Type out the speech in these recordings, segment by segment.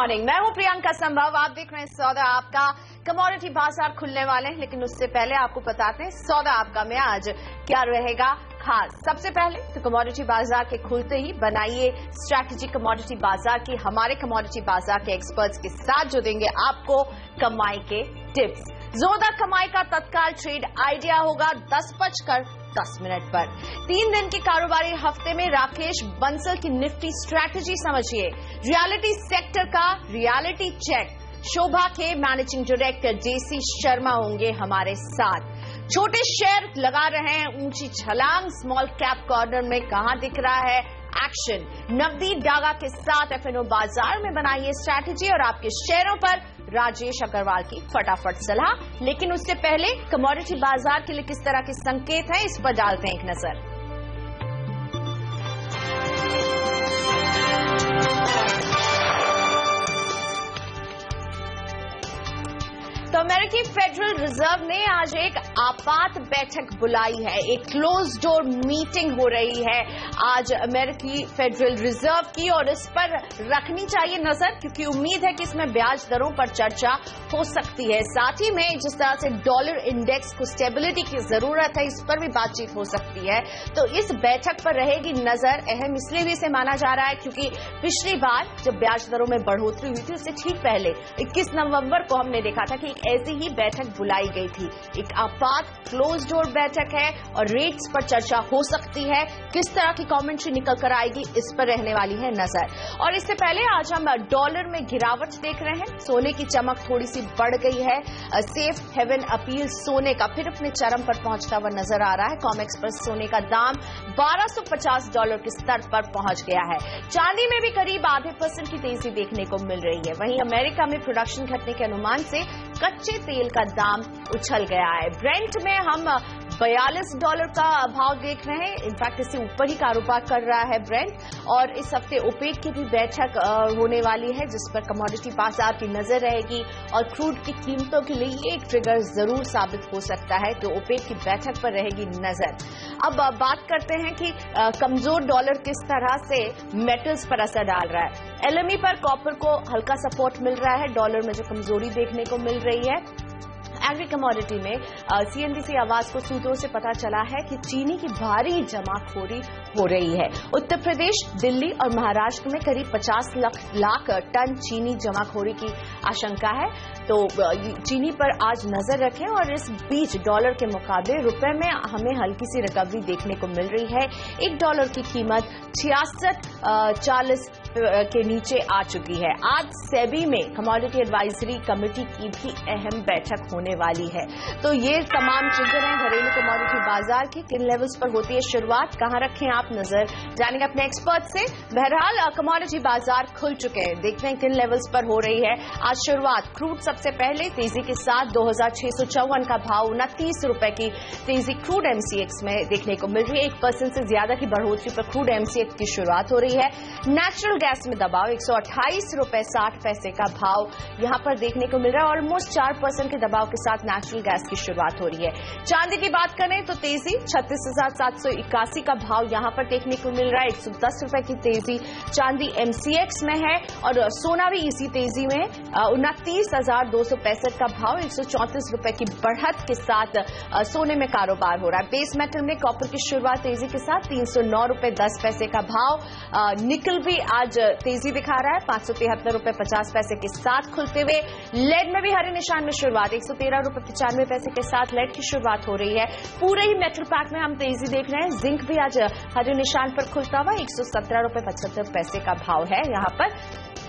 Morning, मैं हूं प्रियंका संभव। आप देख रहे हैं सौदा आपका। कमोडिटी बाजार खुलने वाले हैं, लेकिन उससे पहले आपको बताते हैं सौदा आपका में आज क्या रहेगा खास। सबसे पहले तो कमोडिटी बाजार के खुलते ही बनाइए स्ट्रैटेजी कमोडिटी बाजार की। हमारे कमोडिटी बाजार के एक्सपर्ट्स के साथ जो देंगे आपको कमाई के टिप्स। जोरदार कमाई का तत्काल ट्रेड आइडिया होगा 10:10 पर। 3 दिन के कारोबारी हफ्ते में राकेश बंसल की निफ्टी स्ट्रैटेजी समझिए। रियलिटी सेक्टर का रियलिटी चेक शोभा के मैनेजिंग डायरेक्टर जेसी शर्मा होंगे हमारे साथ। छोटे शेयर लगा रहे हैं ऊंची छलांग। स्मॉल कैप कॉर्नर में कहां दिख रहा है एक्शन। नवदीप डागा के साथ एफएनओ बाजार में बनाइए स्ट्रैटेजी और आपके शेयरों पर राजेश अग्रवाल की फटाफट सलाह। लेकिन उससे पहले कमोडिटी बाजार के लिए किस तरह के संकेत हैं, इस पर डालते हैं एक नजर। तो अमेरिकी फेडरल रिजर्व ने आज एक आपात बैठक बुलाई है। एक क्लोज डोर मीटिंग हो रही है आज अमेरिकी फेडरल रिजर्व की, और इस पर रखनी चाहिए नजर, क्योंकि उम्मीद है कि इसमें ब्याज दरों पर चर्चा हो सकती है। साथ ही में जिस तरह से डॉलर इंडेक्स को स्टेबिलिटी की जरूरत है, इस पर भी बातचीत हो सकती है। तो इस बैठक पर रहेगी नजर। अहम इसलिए भी इसे माना जा रहा है क्योंकि पिछली बार जब ब्याज दरों में बढ़ोतरी हुई थी, उससे ठीक पहले 21 नवंबर को हमने देखा था कि ऐसी ही बैठक बुलाई गई थी। एक आपात क्लोज डोर बैठक है और रेट्स पर चर्चा हो सकती है। किस तरह की कमेंट्री निकल कर आएगी, इस पर रहने वाली है नजर। और इससे पहले आज हम डॉलर में गिरावट देख रहे हैं। सोने की चमक थोड़ी सी बढ़ गई है। सेफ हेवन अपील सोने का फिर अपने चरम पर पहुंचता हुआ नजर आ रहा है। कॉमेक्स पर सोने का दाम $1250 के स्तर पर पहुंच गया है। चांदी में भी करीब ½ % की तेजी देखने को मिल रही है। वहीं अमेरिका में प्रोडक्शन घटने के अनुमान से कच्चे तेल का दाम उछल गया है। ब्रेंट में हम $42 का भाव देख रहे हैं। इनफैक्ट इससे ऊपर ही कारोबार कर रहा है ब्रेंट। और इस हफ्ते ओपेक की भी बैठक होने वाली है, जिस पर कमोडिटी बाजार की नजर रहेगी और क्रूड की कीमतों के लिए ये एक ट्रिगर जरूर साबित हो सकता है। तो ओपेक की बैठक पर रहेगी नजर। अब बात करते हैं कि कमजोर डॉलर किस तरह से मेटल्स पर असर डाल रहा है। एलएमई पर कॉपर को हल्का सपोर्ट मिल रहा है। डॉलर में जो कमजोरी देखने को मिल रही है। एग्री कमोडिटी में सीएनबीसी आवाज को सूत्रों से पता चला है कि चीनी की भारी जमाखोरी हो रही है। उत्तर प्रदेश, दिल्ली और महाराष्ट्र में करीब 50 लाख टन चीनी जमाखोरी की आशंका है। तो चीनी पर आज नजर रखें। और इस बीच डॉलर के मुकाबले रुपए में हमें हल्की सी रिकवरी देखने को मिल रही है। $1 की कीमत 66.40 के नीचे आ चुकी है। आज सेबी में कमोडिटी एडवाइजरी कमेटी की भी अहम बैठक होने वाली है। तो ये तमाम चीजें हैं घरेलू कमोडिटी बाजार की। किन लेवल्स पर होती है शुरुआत, कहां रखें आप नजर, जानेंगे अपने एक्सपर्ट से। बहरहाल कमोडिटी बाजार खुल चुके हैं, देखते हैं किन लेवल्स पर हो रही है आज शुरुआत। क्रूड सबसे पहले तेजी के साथ 2654 का भाव, ₹29 की तेजी क्रूड एमसीएक्स में देखने को मिल रही है। 1% से ज्यादा की बढ़ोतरी पर क्रूड एमसीएक्स की शुरुआत हो रही है। नेचुरल गैस में दबाव $128.60 का भाव यहां पर देखने को मिल रहा है। ऑलमोस्ट 4% के दबाव के साथ नेचुरल गैस की शुरुआत हो रही है। चांदी की बात करें तो तेजी 36,781 का भाव यहां पर देखने को मिल रहा है। $110 की तेजी चांदी एमसीएक्स में है। और सोना भी इसी तेजी में 29,265 का भाव, $134 की बढ़त के साथ सोने में कारोबार हो रहा है। बेस मेटल में कॉपर की शुरुआत तेजी के साथ $309.10 का भाव। निकल भी आज तेजी दिखा रहा है $573.50 के साथ खुलते हुए। लेड में भी हरे निशान में शुरुआत $113.95 के साथ लेड की शुरुआत हो रही है। पूरे ही मेटल पैक में हम तेजी देख रहे हैं। जिंक भी आज हरे निशान पर खुलता हुआ $117.75 का भाव है यहां पर।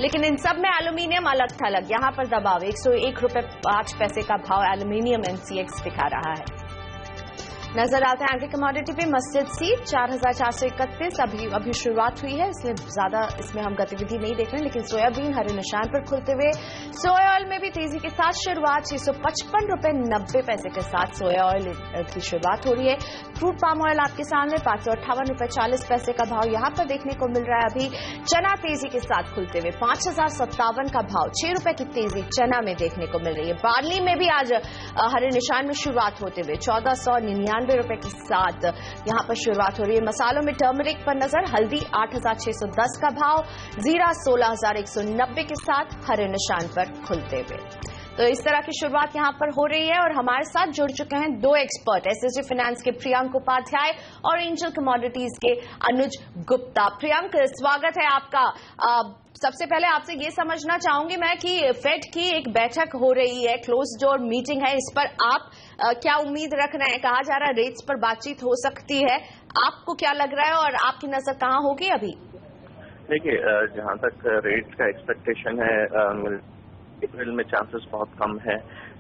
लेकिन इन सब में एल्यूमिनियम अलग थलग, यहां पर दबाव $101.05 का भाव एल्यूमिनियम एमसीएक्स दिखा रहा है। नजर आता है एग्री कमोडिटी पे मस्टर्ड सीड 4431 अभी शुरुआत हुई है, इसलिए ज्यादा इसमें हम गतिविधि नहीं देख रहे हैं। लेकिन सोयाबीन हरे निशान पर खुलते हुए। सोया ऑयल में भी तेजी के साथ शुरुआत $655.90 के साथ सोया ऑयल की शुरुआत हो रही है। क्रूड पाम ऑयल आपके सामने $558.40 का भाव यहां पर देखने को मिल रहा है। अभी चना तेजी के साथ खुलते हुए 5057 का भाव, ₹6 की तेजी चना में देखने को मिल रही है। बार्ली में भी आज हरे निशान में शुरुआत होते हुए 1499 रुपए के साथ यहां पर शुरुआत हो रही है। मसालों में टर्मरिक पर नजर, हल्दी 8,610 का भाव, जीरा 16,190 के साथ हरे निशान पर खुलते हुए। तो इस तरह की शुरुआत यहां पर हो रही है और हमारे साथ जुड़ चुके हैं दो एक्सपर्ट, एसएसजी फाइनेंस के प्रियंक उपाध्याय और एंजल कमोडिटीज के अनुज गुप्ता। प्रियंक, स्वागत है आपका। सबसे पहले आपसे ये समझना चाहूंगी मैं कि फेड की एक बैठक हो रही है, क्लोज डोर मीटिंग है, इस पर आप क्या उम्मीद रख रहे हैं? कहा जा रहा है रेट्स पर बातचीत हो सकती है, आपको क्या लग रहा है और आपकी नजर कहां होगी अभी? देखिए, जहां तक रेट्स का एक्सपेक्टेशन है, अप्रैल में चांसेस बहुत कम है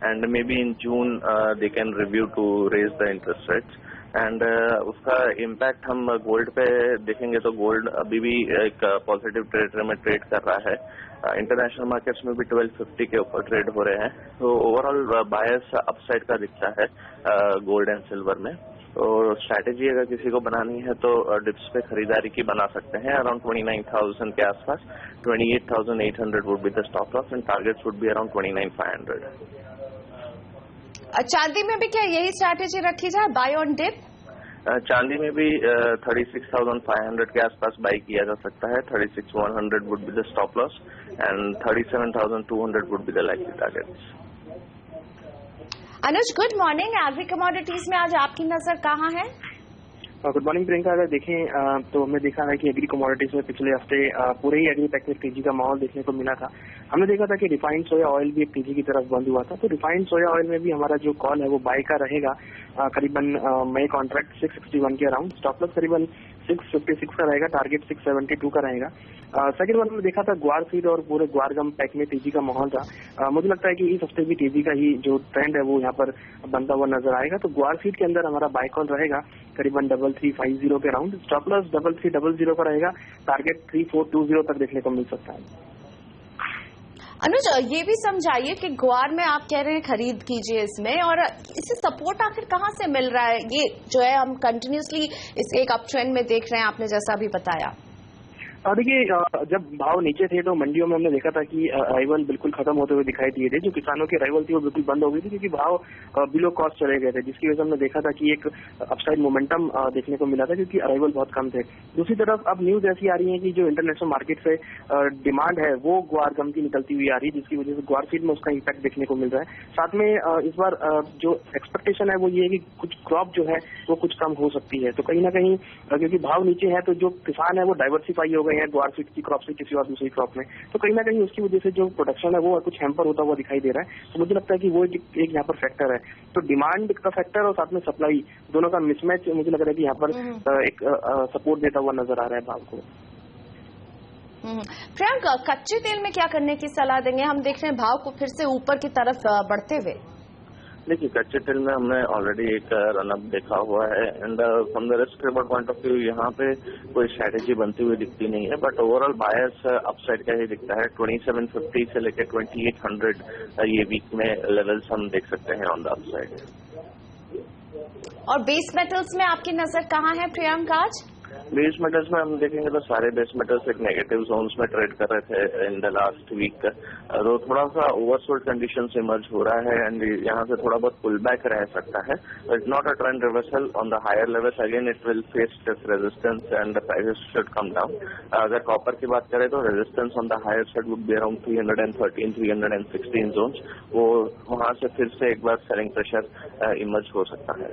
and maybe in June they can review to raise the interest rates and उसका इम्पैक्ट हम गोल्ड पे देखेंगे तो गोल्ड अभी भी एक पॉजिटिव टेरिटरी में ट्रेड कर रहा है। इंटरनेशनल मार्केट्स में भी 1250 के ऊपर ट्रेड हो रहे हैं, तो ओवरऑल बायर्स अपसाइड का दिखता है गोल्ड एंड सिल्वर में। तो स्ट्रैटेजी अगर किसी को बनानी है तो डिप्स पे खरीदारी की बना सकते हैं, अराउंड 29,000 के आसपास। 28,800 would be the stop loss and targets would be around 29,500। चांदी में भी क्या यही स्ट्रैटेजी रखी जाए, बाय ऑन डिप? चांदी में भी 36,500 के आसपास बाई किया जा सकता है। 36,100 would be the stop loss and 37,200 would be the likely targets. Anuj, good morning. Agree commodities में आज आपकी नजर कहाँ है? Good morning Priyanka. अगर देखें तो हमने देखा है कि एग्री कमोडिटीज में पिछले हफ्ते पूरे ही एग्री पैक में तेजी का माहौल देखने को मिला था। हमने देखा था कि रिफाइंड सोया ऑयल भी एक तेजी की तरफ बंद हुआ था, तो रिफाइंड सोया ऑयल में भी हमारा जो कॉल है वो बाय का रहेगा। करीबन मई कॉन्ट्रैक्ट 661 के अराउंड, स्टॉप लॉस करीबन 656 का रहेगा, टारगेट 672 का रहेगा। सेकंड वन में देखा था ग्वार सीड और पूरे ग्वारगम पैक में तेजी का माहौल था। मुझे लगता है कि इस हफ्ते भी तेजी का ही जो ट्रेंड है वो यहाँ पर बनता हुआ नजर आएगा। तो ग्वार सीड के अंदर हमारा बाय कॉल रहेगा करीबन 3350 के अराउंड, स्टॉप लॉस 3300 का रहेगा, टारगेट 3420 तक देखने को मिल सकता है। अनुज, ये भी समझाइए कि ग्वार में आप कह रहे हैं खरीद कीजिए इसमें, और इसे सपोर्ट आखिर कहां से मिल रहा है? ये जो है हम कंटिन्यूसली इस एक अप ट्रेंड में देख रहे हैं, आपने जैसा अभी बताया। देखिए, जब भाव नीचे थे तो मंडियों में हमने देखा था कि अराइवल बिल्कुल खत्म होते हुए दिखाई दिए थे। जो किसानों की अराइवल थी वो बिल्कुल बंद हो गई थी क्योंकि भाव बिलो कॉस्ट चले गए थे, जिसकी वजह से हमने देखा था कि एक अपसाइड मोमेंटम देखने को मिला था क्योंकि अराइवल बहुत कम थे। दूसरी तरफ अब न्यूज ऐसी आ रही है कि जो इंटरनेशनल मार्केट से डिमांड है वो ग्वार गम की निकलती हुई आ रही है, जिसकी वजह से ग्वार सीड में उसका इम्पैक्ट देखने को मिल रहा है। साथ में इस बार जो एक्सपेक्टेशन है वो ये है कि कुछ क्रॉप जो है वो कुछ कम हो सकती है। तो कहीं ना कहीं क्योंकि भाव नीचे है तो जो किसान है वो डाइवर्सिफाई हो गए हैं ग्वार सीड की क्रॉप से किसी और दूसरी क्रॉप में, तो कहीं ना कहीं उसकी वजह से जो प्रोडक्शन है वो कुछ हैम्पर होता हुआ दिखाई दे रहा है। तो मुझे लगता है कि वो एक यहाँ पर फैक्टर है। तो डिमांड का फैक्टर और साथ में सप्लाई दोनों का मिसमैच मुझे लग रहा है कि यहाँ पर एक सपोर्ट देता हुआ नजर आ रहा है भाव को। प्रियंक, कच्चे तेल में क्या करने की सलाह देंगे? हम देख रहे हैं भाव को फिर से ऊपर की तरफ बढ़ते हुए। देखिए, कच्चे तेल में हमने ऑलरेडी एक रनअप देखा हुआ है and from the risk reward point of view यहाँ पे कोई स्ट्रैटेजी बनती हुई दिखती नहीं है, बट ओवरऑल बायर्स अपसाइड का ही दिखता है। 2750 से लेकर 2800 ये वीक में लेवल्स हम देख सकते हैं ऑन द अपसाइड। और बेस मेटल्स में आपकी नजर कहाँ है प्रियंक आज? बेस मेटल्स में हम देखेंगे तो सारे बेस मेटल्स एक नेगेटिव जोन्स में ट्रेड कर रहे थे इन द लास्ट वीक। तो थोड़ा सा ओवरसोल्ड कंडीशन से इमर्ज हो रहा है एंड यहाँ से थोड़ा बहुत पुल बैक रह सकता है। It's not a trend reversal on the higher levels, again it will face this resistance and the prices should come down. अगर कॉपर की बात करें तो resistance on the higher side would be around 313 316 zones, वो वहां से फिर से एक बार सेलिंग प्रेशर इमर्ज हो सकता है।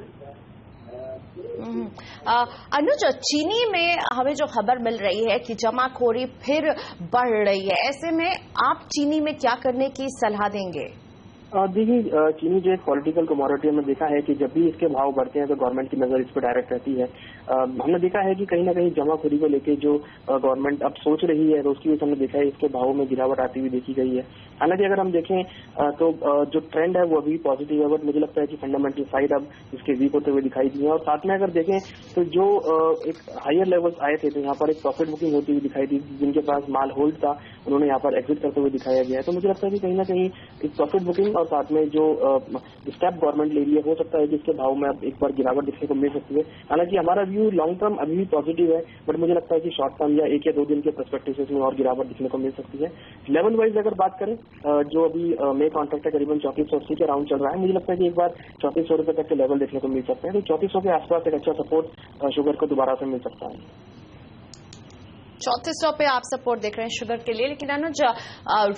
अनुज, चीनी में हमें जो खबर मिल रही है कि जमाखोरी फिर बढ़ रही है, ऐसे में आप चीनी में क्या करने की सलाह देंगे? देखिए, चीनी जो एक पॉलिटिकल कमोडिटी हमने देखा है कि जब भी इसके भाव बढ़ते हैं तो गवर्नमेंट की नजर इस पर डायरेक्ट रहती है। हमने देखा है कि कहीं ना कहीं जमाखोरी को लेके जो गवर्नमेंट अब सोच रही है तो उसकी वजह से हमने देखा है इसके भावों में गिरावट आती हुई देखी गई है। हालांकि अगर हम देखें तो जो ट्रेंड है वो अभी पॉजिटिव है, बट मुझे लगता है कि फंडामेंटल साइड अब इसके वीक होते हुए दिखाई दिए। और साथ में अगर देखें तो जो एक हायर लेवल्स आए थे तो यहाँ पर एक प्रॉफिट बुकिंग होती हुई दिखाई दी, जिनके पास माल होल्ड था उन्होंने यहाँ पर एग्जिट करते हुए दिखाया गया है। तो मुझे लगता है कि कहीं ना कहीं एक प्रॉफिट बुकिंग और साथ में जो स्टेप गवर्नमेंट ले रही है, हो सकता है कि इसके भाव में अब एक बार गिरावट दिखने को मिल सकती है। हालांकि हमारा व्यू लॉन्ग टर्म अभी भी पॉजिटिव है, बट मुझे लगता है कि शॉर्ट टर्म या 1 या 2 दिन के पर्सपेक्टिव में और गिरावट दिखने को मिल सकती है। लेवल वाइज अगर बात करें, जो अभी मे कॉन्ट्रैक्ट है करीबन 3480 के राउंड चल रहा है, मुझे लगता है कि एक बार 3400 रुपए तक के लेवल देखने को मिल सकते हैं। तो 3400 के आसपास एक अच्छा सपोर्ट शुगर को दोबारा से मिल सकता है। 3400 पे आप सपोर्ट देख रहे हैं शुगर के लिए। लेकिन अनुज,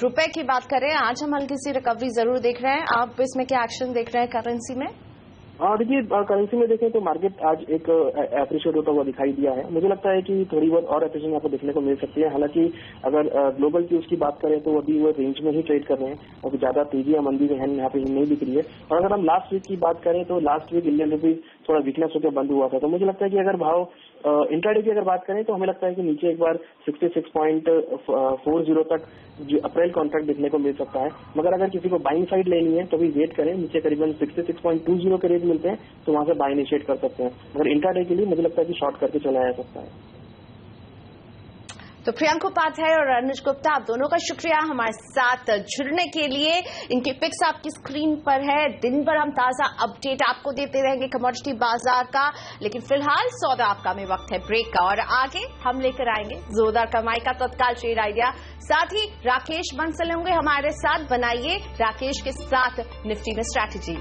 रुपए की बात करें, आज हम हल्की सी रिकवरी जरूर देख रहे हैं। आप इसमें क्या एक्शन देख रहे हैं करेंसी में? देखिए, करेंसी में देखें तो मार्केट आज एक एप्रिशिएट होता हुआ दिखाई दिया है। मुझे लगता है कि थोड़ी बहुत और एप्रिशिएशन यहाँ पर देखने को मिल सकती है। हालांकि अगर ग्लोबल की उसकी बात करें तो अभी वो रेंज में ही ट्रेड कर रहे हैं और ज्यादा तेजी या मंदी में यहाँ पे नहीं दिख रही है। और अगर हम लास्ट वीक की बात करें तो लास्ट वीक इंडियन रुपीज थोड़ा वीकनेस होकर बंद हुआ था। तो मुझे लगता है कि अगर भाव इंट्राडे की अगर बात करें तो हमें लगता है कि नीचे एक बार 66.40 तक जो अप्रैल कॉन्ट्रैक्ट देखने को मिल सकता है। मगर अगर किसी को बाइंग साइड लेनी है तो भी वेट करें, नीचे करीबन 66.20 के रेट मिलते हैं तो वहां से बाय इनिशिएट कर सकते हैं। मगर इंट्राडे के लिए मुझे लगता है कि शॉर्ट करके चला जा सकता है। तो प्रियंक उपाध्याय और अनुज गुप्ता, आप दोनों का शुक्रिया हमारे साथ जुड़ने के लिए। इनकी पिक्स आपकी स्क्रीन पर है। दिन भर हम ताजा अपडेट आपको देते रहेंगे कमोडिटी बाजार का। लेकिन फिलहाल सौदा आपका में वक्त है ब्रेक का, और आगे हम लेकर आएंगे जोरदार कमाई का तत्काल ट्रेड आइडिया। साथ ही राकेश बंसल होंगे हमारे साथ। बनाइए राकेश के साथ निफ्टी में स्ट्रैटेजी।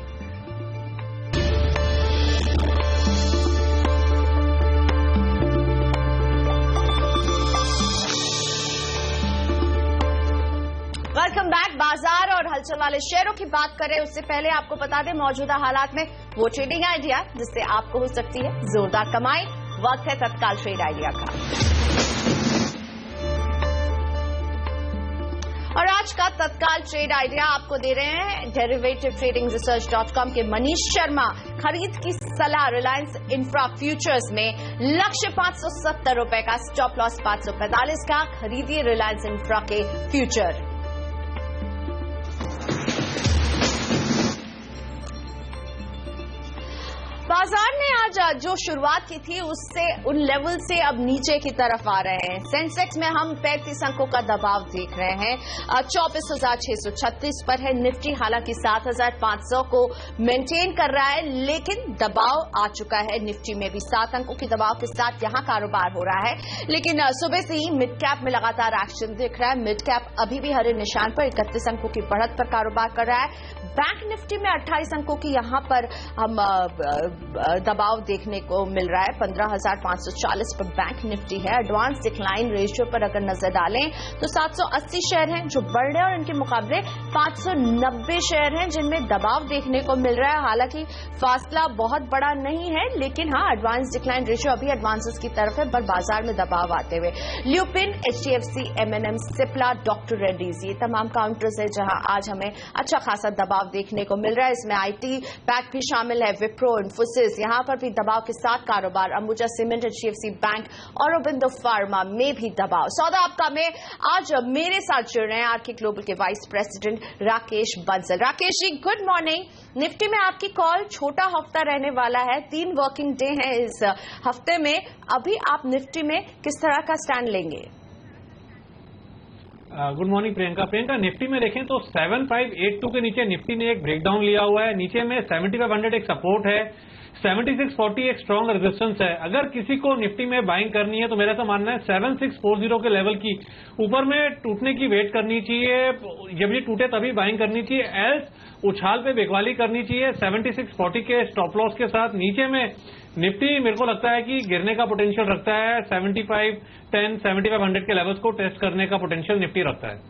Welcome back. बाजार और हलचल वाले शेयरों की बात करें उससे पहले आपको बता दें मौजूदा हालात में वो ट्रेडिंग आइडिया जिससे आपको हो सकती है जोरदार कमाई। वक्त है तत्काल ट्रेड आइडिया का। और आज का तत्काल ट्रेड आइडिया आपको दे रहे हैं डेरिवेटिव ट्रेडिंग रिसर्च.com के मनीष शर्मा। खरीद की सलाह रिलायंस इंफ्रा फ्यूचर्स में लक्ष्य 570 रुपए का, स्टॉप लॉस 545 का। खरीदिए रिलायंस इंफ्रा के फ्यूचर। बाजार ने आज जो शुरुआत की थी उससे उन लेवल से अब नीचे की तरफ आ रहे हैं। सेंसेक्स में हम 35 अंकों का दबाव देख रहे हैं, 24,636 पर है। निफ्टी हालांकि 7,500 को मेंटेन कर रहा है, लेकिन दबाव आ चुका है। निफ्टी में भी 7 अंकों की दबाव के साथ यहां कारोबार हो रहा है। लेकिन सुबह से ही मिड कैप में लगातार एक्शन दिख रहा है। मिड कैप अभी भी हरे निशान पर 31 अंकों की बढ़त पर कारोबार कर रहा है। बैंक निफ्टी में 28 अंकों की यहां पर हम दबाव देखने को मिल रहा है। 15,540 पर बैंक निफ्टी है। एडवांस डिक्लाइन रेशियो पर अगर नजर डालें तो 780 शेयर हैं जो बढ़ रहे हैं और इनके मुकाबले 590 शेयर हैं जिनमें दबाव देखने को मिल रहा है। हालांकि फासला बहुत बड़ा नहीं है, लेकिन हाँ, एडवांस डिक्लाइन रेशियो अभी एडवांसेस की तरफ है, पर बाजार में दबाव आते हुए lupin, HDFC, M&M, Cipla, doctor Reddy's, ये तमाम काउंटर्स है जहां आज हमें अच्छा खासा दबाव देखने को मिल रहा है। इसमें IT पैक भी शामिल है, विप्रो, इन्फोसिस, यहां पर भी दबाव के साथ कारोबार। अंबुजा सीमेंट, HDFC बैंक और औरोबिंदो फार्मा में भी दबाव। सौदा आपका में आज मेरे साथ जुड़ रहे हैं आरके ग्लोबल के vice president Rakesh Bansal. Rakesh ji, good morning. Nifty में आपकी कॉल, छोटा हफ्ता रहने वाला है, 3 वर्किंग डे हैं इस हफ्ते में। अभी आप निफ्टी में किस तरह का स्टैंड लेंगे? Good morning Priyanka. निफ्टी में देखें तो 7582 के नीचे निफ्टी ने एक ब्रेकडाउन लिया हुआ है। नीचे में 7500 एक सपोर्ट है, 7640 एक स्ट्रॉन्ग रेजिस्टेंस है। अगर किसी को निफ्टी में बाइंग करनी है तो मेरा तो मानना है 7640 के लेवल की ऊपर में टूटने की वेट करनी चाहिए। जब ये टूटे तभी बाइंग करनी चाहिए, एल्स उछाल पे बेकवाली करनी चाहिए 7640 के स्टॉप लॉस के साथ। नीचे में निफ्टी मेरे को लगता है कि गिरने का पोटेंशियल रखता है। 7510, 7500 के लेवल्स को टेस्ट करने का पोटेंशियल निफ्टी रखता है।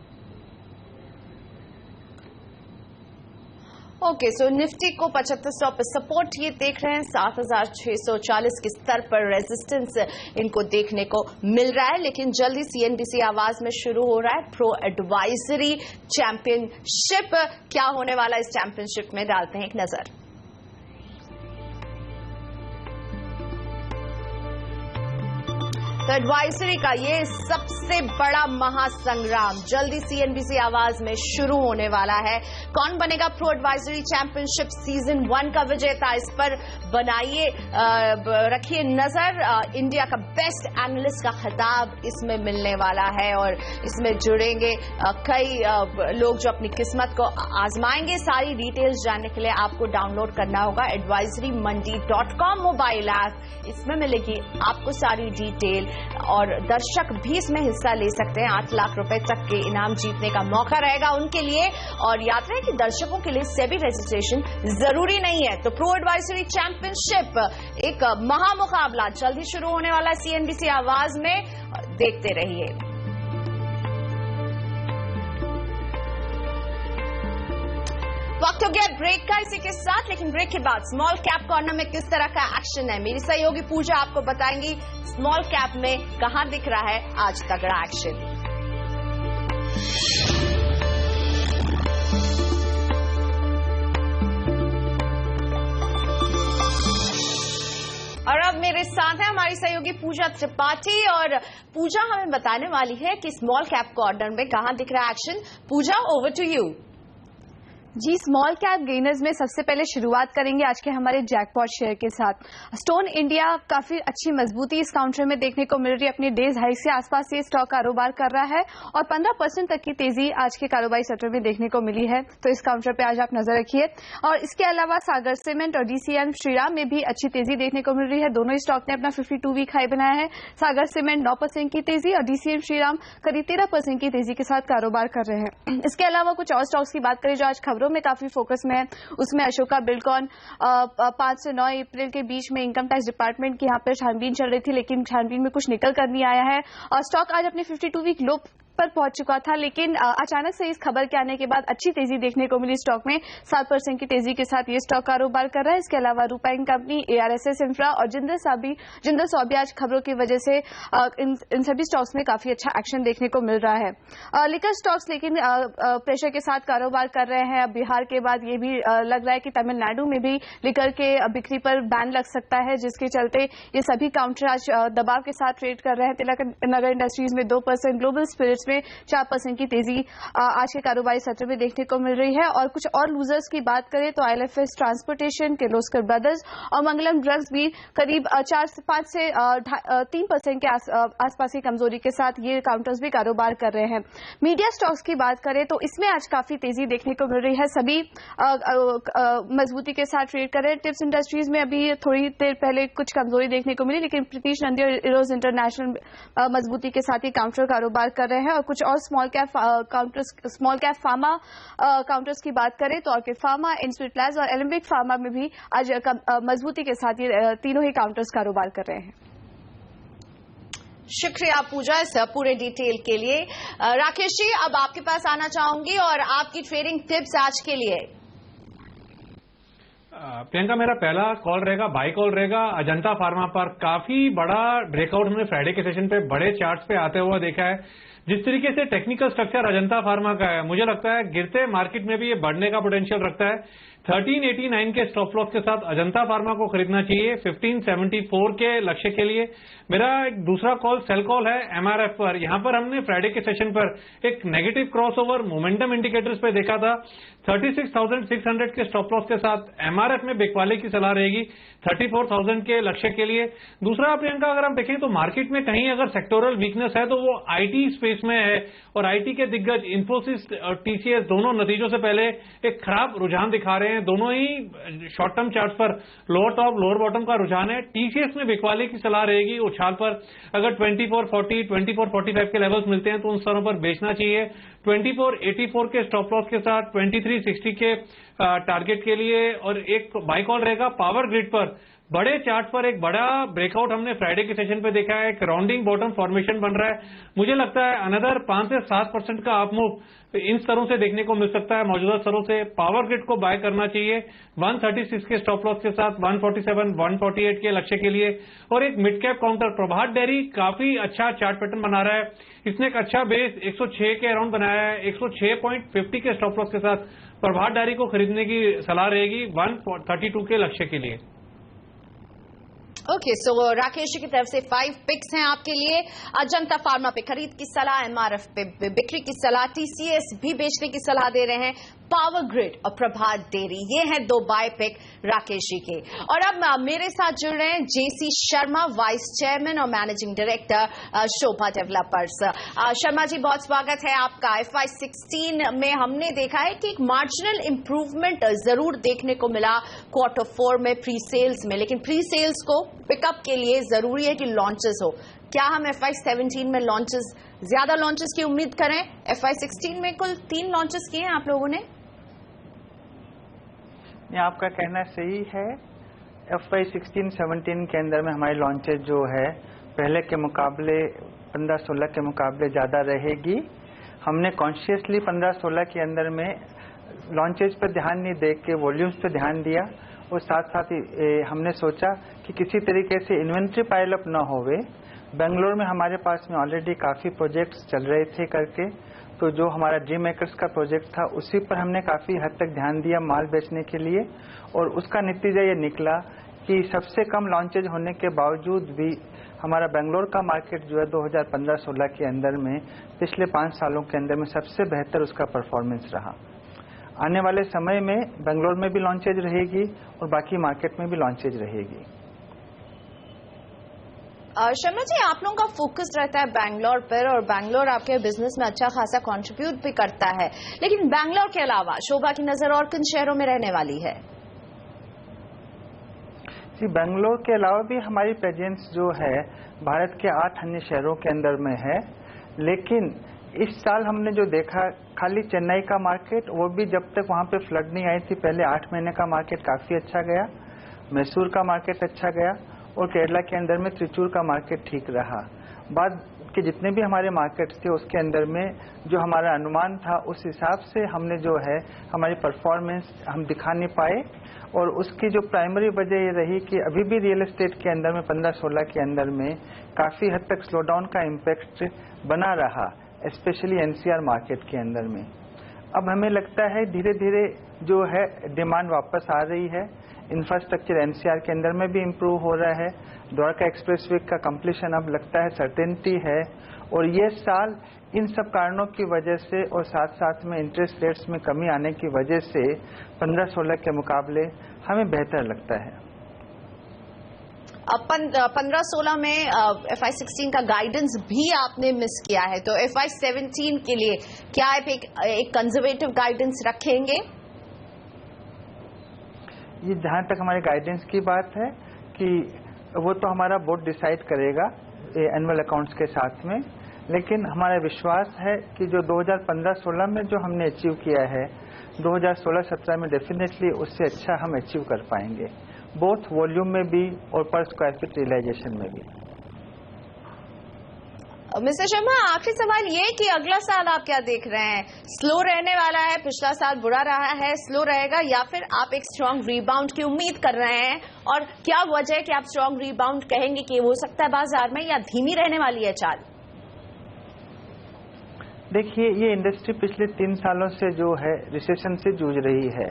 ओके, सो निफ्टी को 7500 पर सपोर्ट ये देख रहे हैं, 7640 के स्तर पर रेजिस्टेंस इनको देखने को मिल रहा है। लेकिन जल्दी CNBC आवाज में शुरू हो रहा है प्रो एडवाइजरी चैंपियनशिप। क्या होने वाला इस चैंपियनशिप में, डालते हैं एक नजर। तो तो एडवाइजरी का ये सबसे बड़ा महासंग्राम जल्दी सीएनबीसी आवाज में शुरू होने वाला है। कौन बनेगा प्रो एडवाइजरी चैंपियनशिप सीजन 1 का विजेता, इस पर बनाइए रखिए नजर। इंडिया का बेस्ट एनालिस्ट का खिताब इसमें मिलने वाला है और इसमें जुड़ेंगे कई लोग जो अपनी किस्मत को आजमाएंगे। सारी डिटेल्स जानने के लिए आपको डाउनलोड करना होगा advisorymandi.com मोबाइल ऐप। इसमें मिलेगी आपको सारी डिटेल और दर्शक भी इसमें हिस्सा ले सकते हैं। 8 लाख रुपए तक के इनाम जीतने का मौका रहेगा उनके लिए। और याद रहे कि दर्शकों के लिए सेबी रजिस्ट्रेशन जरूरी नहीं है। तो प्रो एडवाइजरी चैंपियनशिप एक महामुकाबला जल्दी शुरू होने वाला है सीएनबीसी आवाज में, देखते रहिए। वक्त हो गया ब्रेक का इसी के साथ, लेकिन ब्रेक के बाद स्मॉल कैप कॉर्नर में किस तरह का एक्शन है मेरी सहयोगी पूजा आपको बताएंगी। स्मॉल कैप में कहां दिख रहा है आज तगड़ा एक्शन। और अब मेरे साथ है हमारी सहयोगी पूजा त्रिपाठी और पूजा हमें बताने वाली है कि स्मॉल कैप कॉर्नर में कहां दिख रहा है action. Pooja, over to you. जी, स्मॉल कैप गेनर्स में सबसे पहले शुरुआत करेंगे आज के हमारे जैकपॉट शेयर के साथ। स्टोन इंडिया काफी अच्छी मजबूती इस काउंटर में देखने को मिल रही है। अपने डेज हाई से आसपास ये स्टॉक कारोबार कर रहा है और 15% तक की तेजी आज के कारोबारी सत्र में देखने को मिली है। तो इस काउंटर पे आज आप नजर रखिए। और इसके अलावा सागर सीमेंट और डीसीएम श्रीराम में भी अच्छी तेजी देखने को मिल रही है। दोनों ही स्टॉक ने अपना 52 वीक हाई बनाया है। सागर सीमेंट 9% की तेजी और डीसीएम श्रीराम करीब 13% की तेजी के साथ कारोबार कर रहे हैं। इसके अलावा कुछ और स्टॉक्स की बात करें जो आज खबरों में काफी फोकस में है, उसमें अशोका बिल्डकॉन 5 से 9 अप्रैल के बीच में इनकम टैक्स डिपार्टमेंट की यहाँ पे छानबीन चल रही थी, लेकिन छानबीन में कुछ निकल कर नहीं आया है और स्टॉक आज अपने 52 वीक लो पर पहुंच चुका था। लेकिन अचानक से इस खबर के आने के बाद अच्छी तेजी देखने को मिली स्टॉक में। 7% की तेजी के साथ ये स्टॉक कारोबार कर रहा है। इसके अलावा रूपाइन कंपनी, एआरएसएस इंफ्रा और जिंदल सौबी आज खबरों की वजह से इन सभी स्टॉक्स में काफी अच्छा एक्शन देखने को मिल रहा है। लिकर स्टॉक्स लेकिन प्रेशर के साथ कारोबार कर रहे हैं। अब बिहार के बाद ये भी लग रहा है कि तमिलनाडु में भी लिकर के बिक्री पर बैन लग सकता है, जिसके चलते ये सभी काउंटर आज दबाव के साथ ट्रेड कर रहे हैं। तिलक नगर इंडस्ट्रीज में 2%, ग्लोबल स्पिरिट्स में 4% की तेजी आज के कारोबारी सत्र में देखने को मिल रही है। और कुछ और लूजर्स की बात करें तो आईएलएफएस ट्रांसपोर्टेशन, किर्लोस्कर ब्रदर्स और मंगलम ड्रग्स भी करीब 4-5 से 3% के आसपास की कमजोरी के साथ ये काउंटर्स भी कारोबार कर रहे हैं। मीडिया स्टॉक्स की बात करें तो इसमें आज काफी तेजी देखने को मिल रही है। सभी मजबूती के साथ ट्रेड कर रहे हैं। टिप्स इंडस्ट्रीज में अभी थोड़ी देर पहले कुछ कमजोरी देखने को मिली, लेकिन प्रीतीश नंदी और इरोज इंटरनेशनल मजबूती के साथ ही काउंटर कारोबार कर रहे हैं। और कुछ और स्मॉल कैप फार्मा काउंटर्स की बात करें तो ऑर्किड फार्मा, इंस्पिरिट लैब्स और एलिम्बिक फार्मा में भी आज मजबूती के साथ ये तीनों ही काउंटर्स कारोबार कर रहे हैं। शुक्रिया पूजा इस पूरे डिटेल के लिए। राकेश जी, अब आपके पास आना चाहूंगी और आपकी ट्रेडिंग टिप्स आज के लिए। प्रियंका, मेरा पहला कॉल रहेगा, बाई कॉल रहेगा अजंता फार्मा पर। काफी बड़ा ब्रेकआउट हमने फ्राइडे के सेशन पे बड़े चार्ट्स पे आते हुआ देखा है। जिस तरीके से टेक्निकल स्ट्रक्चर अजंता फार्मा का है, मुझे लगता है गिरते मार्केट में भी ये बढ़ने का पोटेंशियल रखता है। 1389 के स्टॉप लॉस के साथ अजंता फार्मा को खरीदना चाहिए 1574 के लक्ष्य के लिए। मेरा एक दूसरा कॉल सेल कॉल है एमआरएफ पर। यहां पर हमने फ्राइडे के सेशन पर एक नेगेटिव क्रॉसओवर मोमेंटम इंडिकेटर्स पे देखा था। 36,600 के स्टॉप लॉस के साथ एमआरएफ में बिकवाले की सलाह रहेगी 34,000 के लक्ष्य के लिए। दूसरा प्रियंका, अगर हम देखें तो मार्केट में कहीं अगर सेक्टोरल वीकनेस है तो वो आईटी स्पेस में है और आईटी के दिग्गज इंफोसिस और टीसीएस दोनों नतीजों से पहले एक खराब रुझान दिखा रहे हैं। दोनों ही शॉर्ट टर्म चार्ट्स पर लोअर टॉप लोअर बॉटम का रुझान है। टीसीएस में बिकवाले की सलाह रहेगी उछाल पर। अगर 2440, 2445 के लेवल्स मिलते हैं तो उन स्तरों पर बेचना चाहिए। 2484 के स्टॉप लॉस के साथ 2360 के टारगेट के लिए। और एक बाई कॉल रहेगा पावर ग्रिड पर। बड़े चार्ट पर एक बड़ा ब्रेकआउट हमने फ्राइडे के सेशन पे देखा है। एक राउंडिंग बॉटम फॉर्मेशन बन रहा है। मुझे लगता है अनदर 5 से 7% का अप मूव इन स्तरों से देखने को मिल सकता है। मौजूदा स्तरों से पावर ग्रिड को बाय करना चाहिए 136 के स्टॉप लॉस के साथ 147, 148 के लक्ष्य के लिए। और एक मिड कैप काउंटर प्रभात डेयरी काफी अच्छा चार्ट पैटर्न बना रहा है। इसने एक अच्छा बेस 106 के अराउंड बनाया है। 106.50 के स्टॉप लॉस के साथ प्रभात डेयरी को खरीदने की सलाह रहेगी 132 के लक्ष्य के लिए। ओके, सो राकेश की तरफ से 5 पिक्स हैं आपके लिए। अजंता फार्मा पे खरीद की सलाह, एमआरएफ पे बिक्री की सलाह, टीसीएस भी बेचने की सलाह दे रहे हैं, पावर ग्रिड और प्रभात डेयरी, ये हैं 2 बाय पिक राकेश जी के। और अब मेरे साथ जुड़ रहे हैं जेसी शर्मा, वाइस चेयरमैन और मैनेजिंग डायरेक्टर शोभा डेवलपर्स। शर्मा जी, बहुत स्वागत है आपका। FY16 में हमने देखा है कि एक मार्जिनल इंप्रूवमेंट जरूर देखने को मिला Q4 में प्री सेल्स में, लेकिन प्री सेल्स को पिकअप के लिए जरूरी है कि लॉन्चेस हो। क्या हम FY17 में ज्यादा लॉन्चेस की उम्मीद करें? FY16 में कुल 3 लॉन्चेस किए हैं आप लोगों ने। आपका कहना सही है। FY16-17 के अंदर में हमारी लॉन्चेज जो है पहले के मुकाबले 15-16 के मुकाबले ज़्यादा रहेगी। हमने कॉन्शियसली 15-16 के अंदर में लॉन्चेज पर ध्यान नहीं दे के वॉल्यूम्स पर ध्यान दिया, और साथ साथ ही हमने सोचा कि किसी तरीके से इन्वेंट्री पाइल अप न होवे। बेंगलोर में हमारे पास में ऑलरेडी काफ़ी प्रोजेक्ट्स चल रहे थे करके, तो जो हमारा ड्रीम मेकर्स का प्रोजेक्ट था उसी पर हमने काफ़ी हद तक ध्यान दिया माल बेचने के लिए, और उसका नतीजा ये निकला कि सबसे कम लॉन्चेज होने के बावजूद भी हमारा बेंगलोर का मार्केट जो है 2015-16 के अंदर में पिछले 5 सालों के अंदर में सबसे बेहतर उसका परफॉर्मेंस रहा। आने वाले समय में बेंगलोर में भी लॉन्चेज रहेगी और बाकी मार्केट में भी लॉन्चेज रहेगी। शर्मा जी, आप लोगों का फोकस रहता है बैंगलोर पर, और बैंगलोर आपके बिजनेस में अच्छा खासा कंट्रीब्यूट भी करता है, लेकिन बैंगलोर के अलावा शोभा की नजर और किन शहरों में रहने वाली है? जी, बैंगलोर के अलावा भी हमारी प्रेजेंस जो है भारत के 8 अन्य शहरों के अंदर में है, लेकिन इस साल हमने जो देखा खाली चेन्नई का मार्केट, वो भी जब तक वहाँ पे फ्लड नहीं आई थी पहले 8 महीने का मार्केट काफ़ी अच्छा गया, मैसूर का मार्केट अच्छा गया, और केरला के अंदर में त्रिचूर का मार्केट ठीक रहा। बाद के जितने भी हमारे मार्केट्स थे उसके अंदर में जो हमारा अनुमान था उस हिसाब से हमने जो है हमारी परफॉर्मेंस हम दिखा नहीं पाए, और उसकी जो प्राइमरी वजह ये रही कि अभी भी रियल एस्टेट के अंदर में 15-16 के अंदर में काफ़ी हद तक स्लोडाउन का इम्पैक्ट बना रहा, स्पेशली NCR मार्केट के अंदर में। अब हमें लगता है धीरे धीरे जो है डिमांड वापस आ रही है, इंफ्रास्ट्रक्चर NCR के अंदर में भी इम्प्रूव हो रहा है, द्वारका एक्सप्रेसवे का कंप्लीशन अब लगता है सर्टेनिटी है, और ये साल इन सब कारणों की वजह से और साथ साथ में इंटरेस्ट रेट्स में कमी आने की वजह से 15-16 के मुकाबले हमें बेहतर लगता है। 15-16 में FY16 का गाइडेंस भी आपने मिस किया है, तो FY17 के लिए क्या आप एक कंजर्वेटिव गाइडेंस रखेंगे? ये जहाँ तक हमारे गाइडेंस की बात है कि वो तो हमारा बोर्ड डिसाइड करेगा एनुअल अकाउंट्स के साथ में, लेकिन हमारा विश्वास है कि जो 2015-16 में जो हमने अचीव किया है 2016-17 में डेफिनेटली उससे अच्छा हम अचीव कर पाएंगे, बोथ वॉल्यूम में भी और पर स्क्वायर फीट रियलाइजेशन में भी। मिस्टर शर्मा, आखिरी सवाल ये कि अगला साल आप क्या देख रहे हैं? स्लो रहने वाला है, पिछला साल बुरा रहा है, स्लो रहेगा, या फिर आप एक स्ट्रांग रीबाउंड की उम्मीद कर रहे हैं? और क्या वजह है कि आप स्ट्रांग रीबाउंड कहेंगे कि हो सकता है बाजार में, या धीमी रहने वाली है चाल? देखिए, ये इंडस्ट्री पिछले 3 सालों से जो है रिसेशन से जूझ रही है,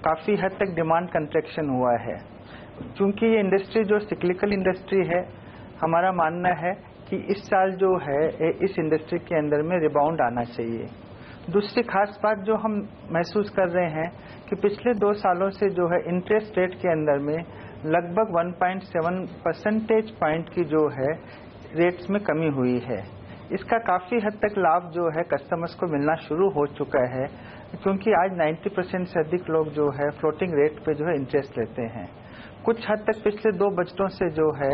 काफ़ी हद तक डिमांड कंट्रैक्शन हुआ है। क्योंकि ये इंडस्ट्री जो सिक्लिकल इंडस्ट्री है, हमारा मानना है कि इस साल जो है इस इंडस्ट्री के अंदर में रिबाउंड आना चाहिए। दूसरी खास बात जो हम महसूस कर रहे हैं कि पिछले 2 सालों से जो है इंटरेस्ट रेट के अंदर में लगभग 1.7 परसेंटेज पॉइंट की जो है रेट्स में कमी हुई है। इसका काफ़ी हद तक लाभ जो है कस्टमर्स को मिलना शुरू हो चुका है, क्योंकि आज 90% से अधिक लोग जो है फ्लोटिंग रेट पे जो है इंटरेस्ट लेते हैं। कुछ हद तक पिछले 2 बजटों से जो है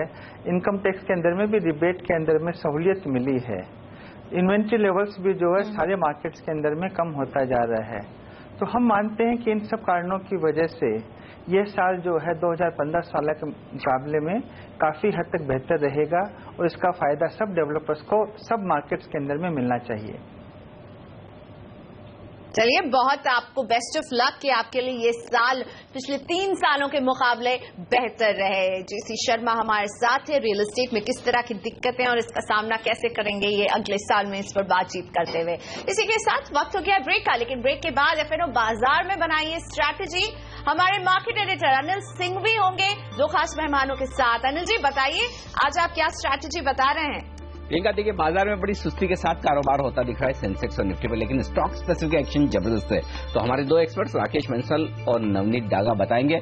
इनकम टैक्स के अंदर में भी रिबेट के अंदर में सहूलियत मिली है। इन्वेंट्री लेवल्स भी जो है सारे मार्केट्स के अंदर में कम होता जा रहा है। तो हम मानते हैं कि इन सब कारणों की वजह से ये साल जो है 2015-16 के मुकाबले में काफ़ी हद तक बेहतर रहेगा, और इसका फ़ायदा सब डेवलपर्स को सब मार्केट्स के अंदर में मिलना चाहिए। चलिए, बहुत आपको बेस्ट ऑफ लक कि आपके लिए ये साल पिछले 3 सालों के मुकाबले बेहतर रहे। जेसी शर्मा हमारे साथ है, रियल एस्टेट में किस तरह की दिक्कतें और इसका सामना कैसे करेंगे ये अगले साल में, इस पर बातचीत करते हुए। इसी के साथ वक्त हो गया ब्रेक का, लेकिन ब्रेक के बाद FNO बाजार में बनाइए स्ट्रैटेजी। हमारे मार्केट एडिटर अनिल सिंह भी होंगे 2 खास मेहमानों के साथ। अनिल जी बताइए, आज आप क्या स्ट्रैटेजी बता रहे हैं? प्रियंका, देखिए बाजार में बड़ी सुस्ती के साथ कारोबार होता दिख रहा है सेंसेक्स और निफ्टी पर, लेकिन स्टॉक स्पेसिफिक एक्शन जबरदस्त है। तो हमारे 2 एक्सपर्ट्स राकेश बंसल और नवनीत डागा बताएंगे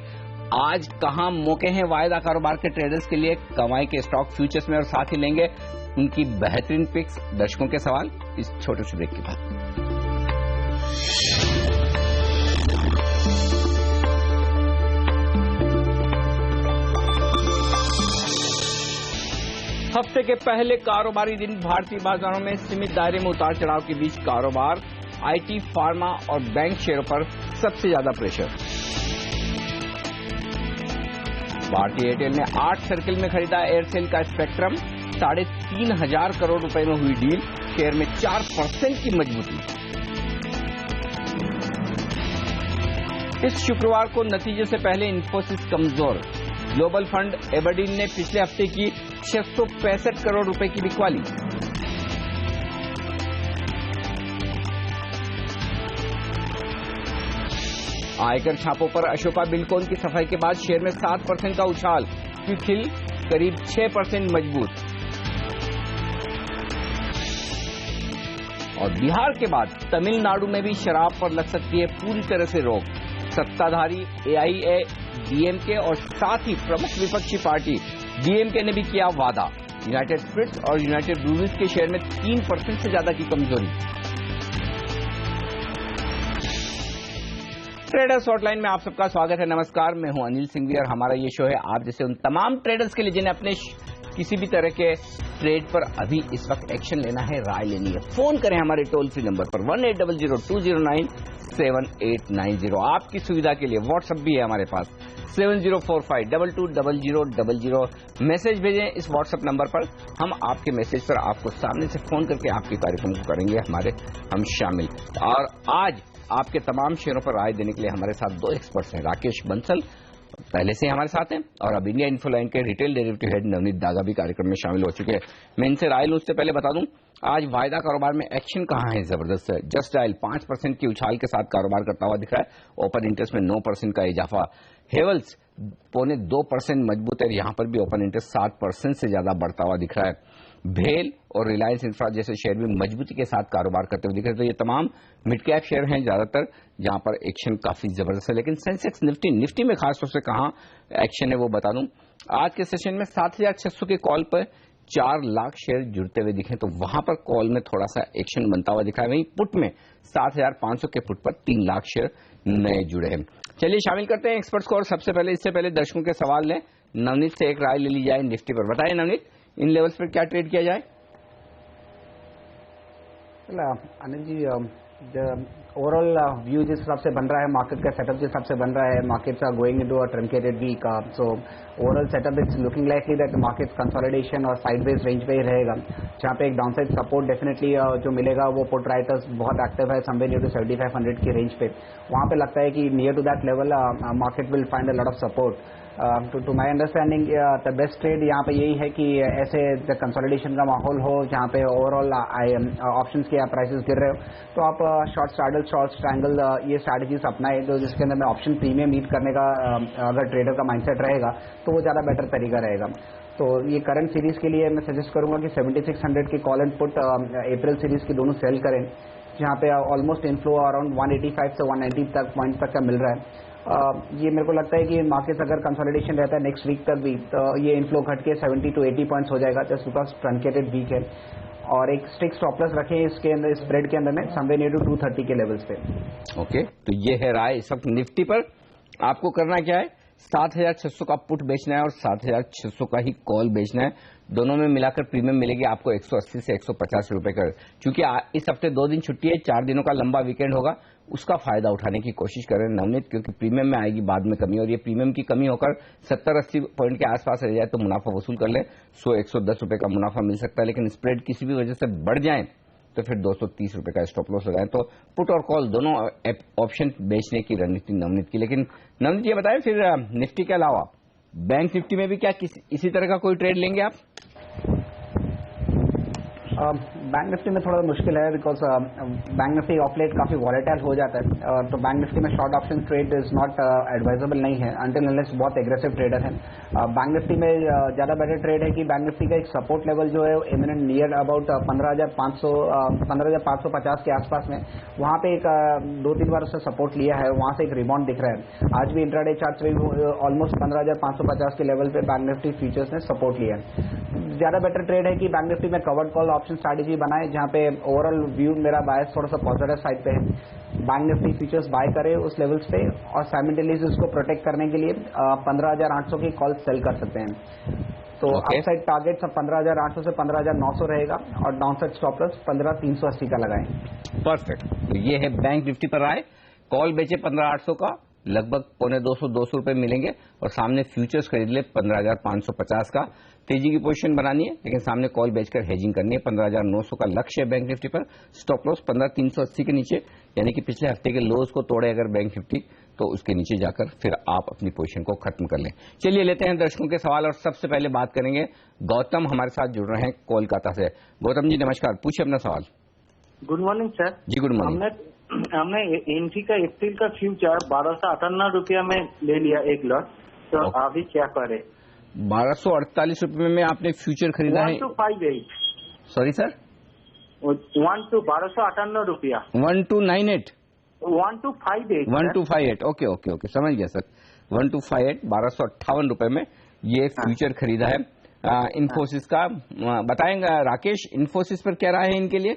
आज कहां मौके हैं वायदा कारोबार के ट्रेडर्स के लिए कमाई के स्टॉक फ्यूचर्स में, और साथ ही लेंगे उनकी बेहतरीन पिक्स, दर्शकों के सवाल इस छोटे से ब्रेक के बाद। हफ्ते के पहले कारोबारी दिन भारतीय बाजारों में सीमित दायरे में उतार चढ़ाव के बीच कारोबार, आईटी, फार्मा और बैंक शेयरों पर सबसे ज्यादा प्रेशर। भारतीय एयरटेल ने 8 सर्किल में खरीदा एयरसेल का स्पेक्ट्रम, 3,500 करोड़ रुपए में हुई डील, शेयर में 4% की मजबूती। इस शुक्रवार को नतीजे से पहले इंफोसिस कमजोर, ग्लोबल फंड एबरडीन ने पिछले हफ्ते की 665 करोड़ रुपए की बिकवाली। आयकर छापों पर अशोका बिल्कोन की सफाई के बाद शेयर में 7% का उछाल, क्विकहिल करीब 6% मजबूत। और बिहार के बाद तमिलनाडु में भी शराब पर लग सकती है पूरी तरह से रोक। सत्ताधारी एआईएडीएमके और साथ ही प्रमुख विपक्षी पार्टी डीएमके ने भी किया वादा। यूनाइटेड स्पिरिट्स और यूनाइटेड ब्रूअरीज के शेयर में 3% से ज्यादा की कमजोरी। ट्रेडर्स हॉटलाइन में आप सबका स्वागत है। नमस्कार, मैं हूं अनिल सिंघवी और हमारा ये शो है आप जैसे उन तमाम ट्रेडर्स के लिए जिन्हें अपने किसी भी तरह के ट्रेड पर अभी इस वक्त एक्शन लेना है, राय लेनी है। फोन करें हमारे टोल फ्री नंबर पर 1800-209-7890। आपकी सुविधा के लिए व्हाट्सएप भी है हमारे पास 7045220000। मैसेज भेजें इस व्हाट्सएप नंबर पर, हम आपके मैसेज पर आपको सामने से फोन करके आपके कार्यक्रम को करेंगे हम शामिल। और आज आपके तमाम शेयरों पर राय देने के लिए हमारे साथ 2 एक्सपर्ट्स हैं। राकेश बंसल पहले से हमारे साथ हैं और अब इंडिया इन्फोलाइन के रिटेल डेरिवेटिव हेड नवनीत दागा भी कार्यक्रम में शामिल हो चुके हैं। मैं इनसे राय लूं उससे पहले बता दूं आज वायदा कारोबार में एक्शन कहां है, जबरदस्त है। जस्ट डायल 5% की उछाल के साथ कारोबार करता हुआ दिख रहा है। ओपन इंटरेस्ट में 9% का इजाफा। हेवल्स 2.25% मजबूत है, यहां पर भी ओपन इंटरेस्ट 7% से ज्यादा बढ़ता हुआ दिख रहा है। भेल और रिलायंस इंफ्रा जैसे शेयर भी मजबूती के साथ कारोबार करते हुए दिख रहे हैं। तो ये तमाम मिड कैप शेयर हैं ज्यादातर, जहां पर एक्शन काफी जबरदस्त है। लेकिन सेंसेक्स निफ्टी में खासतौर से कहां एक्शन है वो बता दूं। आज के सेशन में 7,600 के कॉल पर 4 लाख शेयर जुड़ते हुए दिखे, तो वहां पर कॉल में थोड़ा सा एक्शन बनता हुआ दिखा है। वहीं पुट में 7,500 के पुट पर 3 लाख शेयर नए जुड़े हैं। चलिए शामिल करते हैं एक्सपर्ट्स को। और सबसे पहले इससे पहले दर्शकों के सवाल लें, नवनीत से एक राय ले ली जाए निफ्टी पर। बताइए नवनीत, इन लेवल्स पर क्या ट्रेड किया जाए? अनिल जी, ओवरऑल व्यू जिस हिसाब से बन रहा है, मार्केट का सेटअप जिस हिसाब से बन रहा है, markets are going into a truncated week. So overall setup it's looking likely that market consolidation और साइडवेज रेंज पे ही रहेगा, जहां पे एक डाउनसाइड सपोर्ट डेफिनेटली जो मिलेगा वो पुट राइटर्स बहुत एक्टिव है समवेयर नियर टू 7500 की रेंज पे। वहां पे लगता है कि near to that level market will find a lot of support. To my understanding the best trade यहाँ पे यही है कि ऐसे कंसोलिडेशन का माहौल हो जहाँ पे ओवरऑल ऑप्शंस के प्राइसेस गिर रहे हो, तो आप शॉर्ट स्ट्रैडल, शॉर्ट ट्रायंगल ये स्ट्रैटेजीज अपनाए, जो जिसके अंदर में ऑप्शन प्रीमियम मीट करने का अगर ट्रेडर का माइंडसेट रहेगा तो वो ज़्यादा बेटर तरीका रहेगा। तो ये करंट सीरीज के लिए मैं सजेस्ट करूंगा कि 7600 की call and put April series की दोनों सेल करें, जहाँ पे ऑलमोस्ट इनफ्लो अराउंड 185 से 190 तक पॉइंट तक का मिल रहा है। ये मेरे को लगता है कि मार्केट्स अगर कंसोलिडेशन रहता है नेक्स्ट वीक तक भी, तो ये इनफ्लो घट के 70 to 80 पॉइंट्स हो जाएगा, जस्ट बिकॉज ट्रंकेटेड वीक है। और एक स्ट्रिक्ट स्टॉप लॉस रखें इसके अंदर, स्प्रेड के अंदर में समवेयर नियर टू 230 के लेवल्स पे। ओके, तो ये है राय इस वक्त निफ्टी पर। आपको करना क्या है, 7,600 का पुट बेचना है और 7,600 का ही कॉल बेचना है। दोनों में मिलाकर प्रीमियम मिलेगी आपको 180 से 150 रुपए का। क्योंकि इस हफ्ते 2 दिन छुट्टी है, 4 दिनों का लंबा वीकेंड होगा, उसका फायदा उठाने की कोशिश करें नवनीत, क्योंकि प्रीमियम में आएगी बाद में कमी, और ये प्रीमियम की कमी होकर 70-80 पॉइंट के आसपास रह जाए तो मुनाफा वसूल कर ले, 100-110 रुपए का मुनाफा मिल सकता है। लेकिन स्प्रेड किसी भी वजह से बढ़ जाए तो फिर 230 रुपए का स्टॉप लॉस लगाएं। तो पुट और कॉल दोनों ऑप्शन बेचने की रणनीति नवनीत की। लेकिन नवनीत ये बताएं, फिर निफ्टी के अलावा बैंक निफ्टी में भी क्या इसी तरह का कोई ट्रेड लेंगे आप? बैंक निफ्टी में थोड़ा मुश्किल है because bank Nifty of late काफी वॉलेटाइल हो जाता है, तो बैंक निफ्टी में short option trade is not advisable नहीं है अनटिल अनलेस बहुत एग्रेसिव ट्रेडर है। बैंक निफ्टी में ज्यादा बेटर ट्रेड है कि बैंक निफ्टी का एक सपोर्ट लेवल जो है इमिनेंट नियर अबाउट 15,550 के आसपास में, वहां पे एक 2-3 बार उससे सपोर्ट लिया है, वहां से एक रिबाउंड दिख रहा है। आज भी इंट्राडे चार्ट में ऑलमोस्ट 15,550 के लेवल पे बैंक निफ्टी फ्यूचर्स ने सपोर्ट लिया है। ज्यादा बेटर ट्रेड है कि बैंक निफ्टी में कवर्ड कॉल ऑप्शन स्ट्रैटेजी बनाए, जहां पे ओवरऑल व्यू मेरा बायस थोड़ा सा पॉजिटिव साइड पे है। बैंक निफ्टी फ्यूचर्स बाय करे उस लेवल्स पे और साइमल्टेनियसली उसको प्रोटेक्ट करने के लिए 15,800 की कॉल सेल कर सकते हैं। तो अपसाइड टारगेट सब 15,800 से 15,900 रहेगा और डाउनसाइड स्टॉप लॉस 15,380 का लगाएं। परफेक्ट। तो ये है बैंक निफ्टी पर आए, कॉल बेचे 15,800 का, लगभग पौने 200 रुपए मिलेंगे और सामने फ्यूचर्स खरीद ले 15,550 का। तेजी की पोजीशन बनानी है लेकिन सामने कॉल बेचकर हेजिंग करनी है। 15,900 का लक्ष्य है बैंक निफ्टी पर। स्टॉप लॉस 15,380 के नीचे, यानी कि पिछले हफ्ते के लोज को तोड़े अगर बैंक निफ्टी तो उसके नीचे जाकर फिर आप अपनी पोजीशन को खत्म कर लें। चलिए लेते हैं दर्शकों के सवाल और सबसे पहले बात करेंगे गौतम हमारे साथ जुड़ रहे हैं कोलकाता से। गौतम जी नमस्कार, पूछिए अपना सवाल। Good morning sir. जी गुड मॉर्निंग। हमने एनफी का अप्रैल का फ्यूचर 1258 रुपया में ले लिया एक लॉट, तो अभी क्या करे? 1248 रुपए में आपने फ्यूचर खरीदा है? 1258। सॉरी सर, 1258 रुपया। 1298 1258। 1258 ओके ओके ओके, समझ गया सर। 1258 1258 रुपए में ये फ्यूचर खरीदा है इन्फोसिस का। बताएंगे राकेश, इन्फोसिस पर क्या रहा है इनके लिए?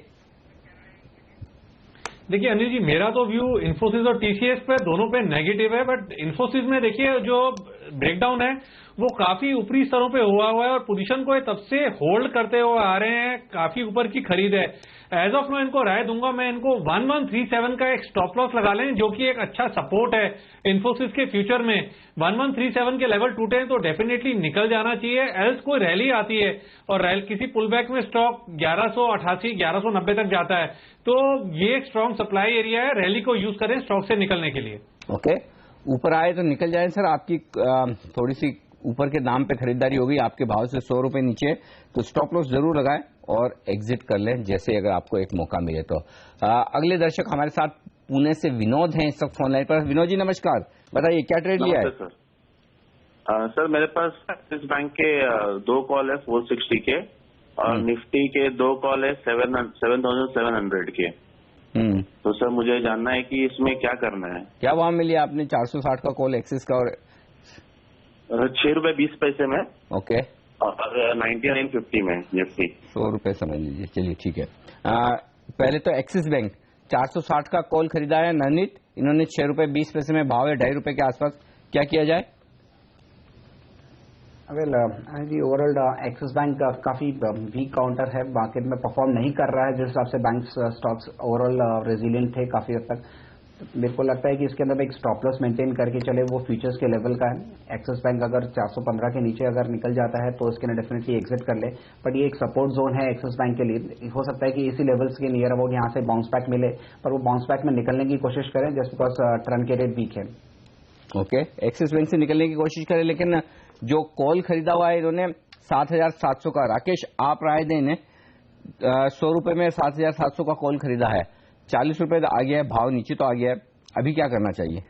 देखिए अनिल जी, मेरा तो व्यू इन्फोसिस और टीसीएस पे दोनों पे नेगेटिव है, बट इन्फोसिस में देखिए जो ब्रेकडाउन है वो काफी ऊपरी स्तरों पे हुआ है और पोजीशन को तब से होल्ड करते हुए आ रहे हैं, काफी ऊपर की खरीद है। एज ऑफ नो इनको राय दूंगा मैं, इनको 1137 का एक स्टॉप लॉस लगा लें जो कि एक अच्छा सपोर्ट है इन्फोसिस के फ्यूचर में। 1137 के लेवल टूटे हैं तो डेफिनेटली निकल जाना चाहिए, एल्स कोई रैली आती है और किसी पुल बैक में स्टॉक 1188 1190 तक जाता है, तो ये एक स्ट्रॉन्ग सप्लाई एरिया है, रैली को यूज करें स्टॉक से निकलने के लिए। ओके, ऊपर आए तो निकल जाए सर। आपकी थोड़ी सी ऊपर के दाम पे खरीदारी होगी, आपके भाव से 100 रुपए नीचे, तो स्टॉप लॉस जरूर लगाएं और एग्जिट कर लें जैसे अगर आपको एक मौका मिले तो। अगले दर्शक हमारे साथ पुणे से विनोद हैं इस वक्त फोन लाइन पर। विनोद जी नमस्कार, बताइए क्या ट्रेड लिया है? सर मेरे पास एक्सिस बैंक के 2 कॉल है 460 के और निफ्टी के 2 कॉल है 7,700 के। तो सर मुझे जानना है कि इसमें क्या करना है। क्या वहां मिली आपने? 460 का कॉल एक्सिस का और 6 रुपए 20 पैसे में। ओके, और 99.50 में निफ्टी 100 रुपए समझ लीजिए। चलिए ठीक है। पहले तो एक्सिस बैंक 460 का कॉल खरीदा है नवनीत, इन्होंने 6 रुपए 20 पैसे में, भाव है 2.5 रुपए के आसपास, क्या किया जाए? वेल जी ओवरऑल एक्सिस बैंक काफी वीक काउंटर है, मार्केट में परफॉर्म नहीं कर रहा है जिस हिसाब से बैंक स्टॉक्स ओवरऑल रेजिलिएंट थे काफी हद तक। मेरे को लगता है कि इसके अंदर एक स्टॉप लॉस मेंटेन करके चले, वो फ्यूचर्स के लेवल का है। एक्सिस बैंक अगर 415 के नीचे अगर निकल जाता है तो उसके अंदर डेफिनेटली एग्जिट कर ले, बट ये एक सपोर्ट जोन है एक्सिस बैंक के लिए। हो सकता है कि इसी लेवल्स के नियर अबाउट यहाँ से बाउंस बैक मिले, पर वो बाउंस बैक में निकलने की कोशिश करें जस्ट बिकॉज ट्रंकेटेड वीक है। ओके, एक्सिस बैंक से निकलने की कोशिश करें, लेकिन जो कॉल खरीदा हुआ है इन्होंने 7,700 का। राकेश आप राय दें इन्हें, 100 रुपए में 7,700 का कॉल खरीदा है, 40 रुपए आ गया है, भाव नीचे तो आ गया है, अभी क्या करना चाहिए?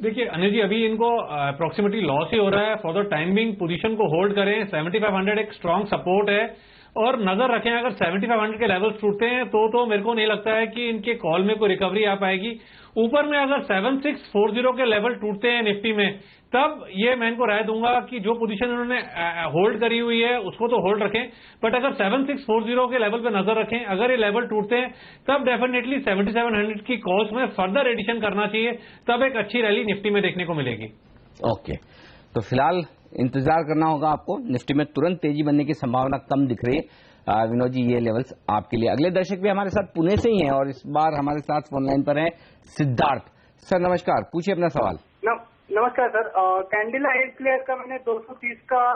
देखिए अनिल जी, अभी इनको अप्रोक्सीमेटली लॉस ही हो रहा है। For the time being position को होल्ड करें, 7500 एक स्ट्रांग सपोर्ट है और नजर रखें अगर 7500 के लेवल्स टूटते हैं तो मेरे को नहीं लगता है कि इनके कॉल में कोई रिकवरी आ पाएगी। ऊपर में अगर 7640 के लेवल टूटते हैं निफ्टी में, तब ये मैं इनको राय दूंगा कि जो पोजीशन उन्होंने होल्ड करी हुई है उसको तो होल्ड रखें, बट अगर 7640 के लेवल पे नजर रखें, अगर ये लेवल टूटते हैं तब डेफिनेटली 7700 की कॉल्स में फर्दर एडिशन करना चाहिए, तब एक अच्छी रैली निफ्टी में देखने को मिलेगी। ओके, तो फिलहाल इंतजार करना होगा आपको, निफ्टी में तुरंत तेजी बनने की संभावना कम दिख रही है। विनोद जी ये लेवल्स आपके लिए। अगले दर्शक भी हमारे साथ पुणे से ही हैं और इस बार हमारे साथ फोन लाइन पर है सिद्धार्थ। सर नमस्कार, पूछिए अपना सवाल। नमस्कार सर, कैंडिला एज प्लेयर का मैंने 230 का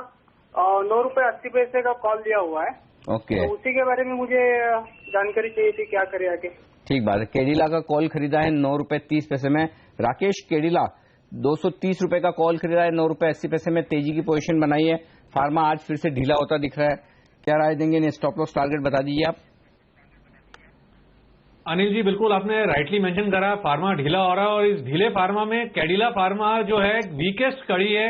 9 रुपए 80 पैसे का कॉल दिया हुआ है। ओके, तो उसी के बारे में मुझे जानकारी चाहिए थी, क्या करे आगे। ठीक बात है, केडिला का कॉल खरीदा है 9 रुपए 30 पैसे में। राकेश, केडिला 230 रुपए का कॉल खरीदा है 9 रुपए 80 पैसे में, तेजी की पोजीशन बनाई है। फार्मा आज फिर से ढीला होता दिख रहा है, क्या राय देंगे? इन्हें स्टॉप लॉस टारगेट बता दीजिए आप। अनिल जी, बिल्कुल आपने राइटली मेंशन करा, फार्मा ढीला हो रहा है और इस ढीले फार्मा में कैडिला फार्मा जो है वीकेस्ट कड़ी है,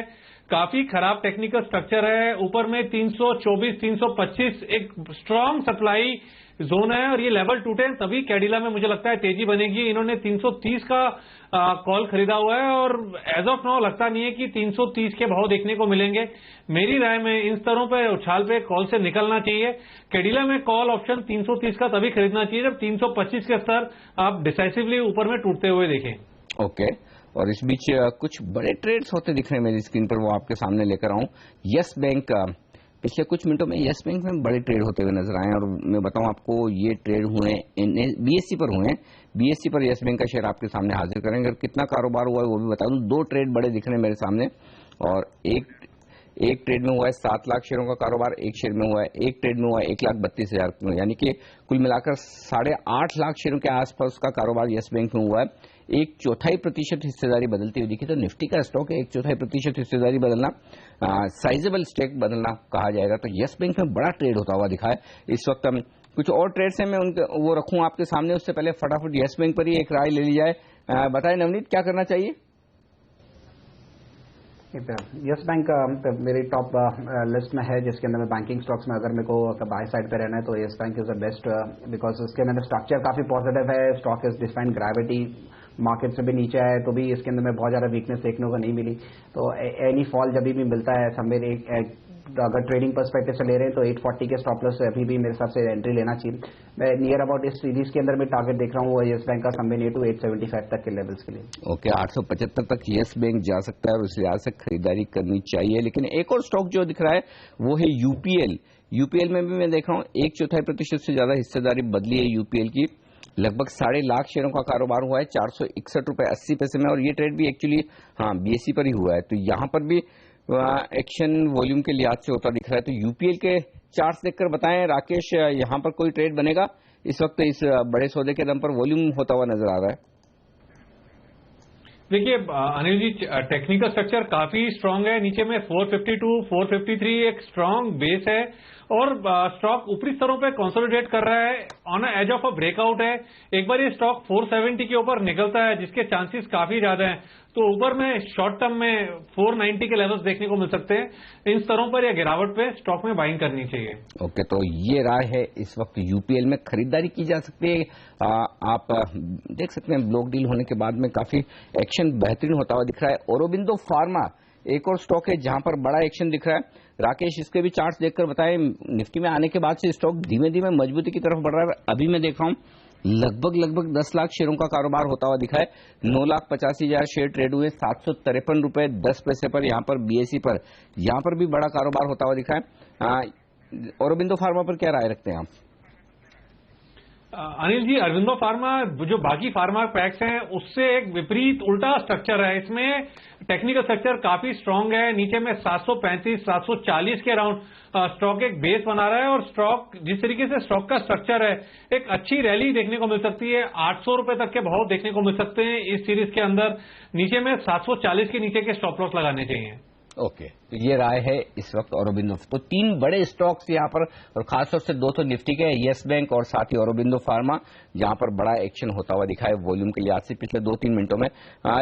काफी खराब टेक्निकल स्ट्रक्चर है। ऊपर में 324, 325 एक स्ट्रॉन्ग सप्लाई जोन है और ये लेवल टूटे तभी कैडिला में मुझे लगता है तेजी बनेगी। इन्होंने 330 का कॉल खरीदा हुआ है और एज ऑफ नाउ लगता नहीं है कि 330 के भाव देखने को मिलेंगे। मेरी राय में इन स्तरों पे उछाल पे कॉल से निकलना चाहिए। कैडिला में कॉल ऑप्शन 330 का तभी खरीदना चाहिए जब 325 के स्तर आप डिसाइसिवली ऊपर में टूटते हुए देखें। ओके, और इस बीच कुछ बड़े ट्रेड्स होते दिख रहे हैं मेरी स्क्रीन पर, वो आपके सामने लेकर आऊं। यस बैंक, पिछले कुछ मिनटों में यस बैंक में बड़े ट्रेड होते हुए नजर आए और मैं बताऊं आपको, ये ट्रेड हुए बीएससी पर हुए। बीएससी पर यस बैंक का शेयर आपके सामने हाजिर करेंगे और कितना कारोबार हुआ है वो भी बता दूं। 2 ट्रेड बड़े दिख रहे हैं मेरे सामने और एक ट्रेड में हुआ है 7 लाख शेयरों का कारोबार, एक शेयर में हुआ है, एक ट्रेड में हुआ है 1,32,000, यानी कि कुल मिलाकर 8.5 लाख शेयरों के आसपास का कारोबार यस बैंक में हुआ है। 1/4% हिस्सेदारी बदलती हुई दिखी। तो निफ्टी का स्टॉक है 1/4% हिस्सेदारी बदलना, साइजेबल स्टेक बदलना कहा जाएगा। तो यस बैंक में बड़ा ट्रेड होता हुआ दिखा है इस वक्त। हम कुछ और ट्रेड्स हैं, मैं वो रखूं आपके सामने, उससे पहले फटाफट यस बैंक पर ही एक राय ले ली जाए। बताएं नवनीत, क्या करना चाहिए? यस बैंक मेरी टॉप लिस्ट में है, जिसके अंदर मैं बैंकिंग स्टॉक्स में अगर मेरे को बाय साइड पे रहना है तो yes bank is the best, because उसके अंदर स्ट्रक्चर काफी पॉजिटिव है। Stock is defined gravity, market से भी नीचे आए तो भी इसके अंदर में बहुत ज्यादा वीकनेस देखने को नहीं मिली। तो एनी फॉल जब भी मिलता है सब मेरे अगर ट्रेडिंग पर्सपेक्टिव से ले रहे हैं तो 840 के स्टॉप लॉस अभी भी मेरे हिसाब से एंट्री लेना चाहिए। मैं नियर अबाउट इस सीरीज के अंदर में टारगेट देख रहा हूँ वो यस बैंक का समवेयर नियर टू 875 तक के लेवल्स के लिए। ओके, 875 तक यस बैंक जा सकता है और इस लिहाज से खरीदारी करनी चाहिए। लेकिन एक और स्टॉक जो दिख रहा है वो है यूपीएल। यूपीएल में भी मैं देख रहा हूँ 1/4% से ज्यादा हिस्सेदारी बदली है यूपीएल की। लगभग 7.5 लाख शेयरों का कारोबार हुआ है 461.80 में और ये ट्रेड भी एक्चुअली बीएससी पर ही हुआ है। तो यहां पर भी एक्शन वॉल्यूम के लिहाज से होता दिख रहा है। तो यूपीएल के चार्ट्स देखकर बताएं राकेश, यहां पर कोई ट्रेड बनेगा इस वक्त? इस बड़े सौदे के दम पर वॉल्यूम होता हुआ नजर आ रहा है। देखिए अनिल जी, टेक्निकल स्ट्रक्चर काफी स्ट्रांग है। नीचे में 452, 453 एक स्ट्रांग बेस है और स्टॉक ऊपरी स्तरों पे कंसोलिडेट कर रहा है, on edge of a breakout है। एक बार ये स्टॉक 470 के ऊपर निकलता है जिसके चांसेस काफी ज्यादा हैं, तो ऊपर में शॉर्ट टर्म में 490 के लेवल्स देखने को मिल सकते हैं। इन स्तरों पर या गिरावट पे स्टॉक में बाइंग करनी चाहिए। ओके, तो ये राय है इस वक्त यूपीएल में खरीदारी की जा सकती है। आप देख सकते हैं ब्लॉक डील होने के बाद में काफी एक्शन बेहतरीन होता हुआ दिख रहा है। औरोबिंदो फार्मा एक और स्टॉक है जहां पर बड़ा एक्शन दिख रहा है। राकेश, इसके भी चार्ट्स देखकर बताएं। निफ्टी में आने के बाद से स्टॉक धीमे धीमे मजबूती की तरफ बढ़ रहा है। अभी मैं देख रहा हूं लगभग 10 लाख शेयरों का कारोबार होता हुआ दिखा है। 9,85,000 शेयर ट्रेड हुए 753.10 पर। यहां पर बीएससी पर यहां पर भी बड़ा कारोबार होता हुआ दिखा है। औरोबिंदो फार्मा पर क्या राय रखते हैं आप? अनिल जी, अरविंदो फार्मा जो बाकी फार्मा पैक्स हैं उससे एक विपरीत उल्टा स्ट्रक्चर है। इसमें टेक्निकल स्ट्रक्चर काफी स्ट्रांग है। नीचे में 735, 740 के अराउंड स्टॉक एक बेस बना रहा है और स्टॉक जिस तरीके से स्टॉक का स्ट्रक्चर है, एक अच्छी रैली देखने को मिल सकती है। 800 रुपए तक के भाव देखने को मिल सकते हैं इस सीरीज के अंदर। नीचे में 740 के नीचे के स्टॉप लॉस लगाने चाहिए। ओके, तो ये राय है इस वक्त औरोबिंदो। तो 3 बड़े स्टॉक्स यहाँ पर और खासतौर से 2 तो निफ्टी के, यस बैंक और साथ ही औरोबिंदो फार्मा, जहां पर बड़ा एक्शन होता हुआ दिखा है वॉल्यूम के लिहाज से पिछले 2-3 मिनटों में।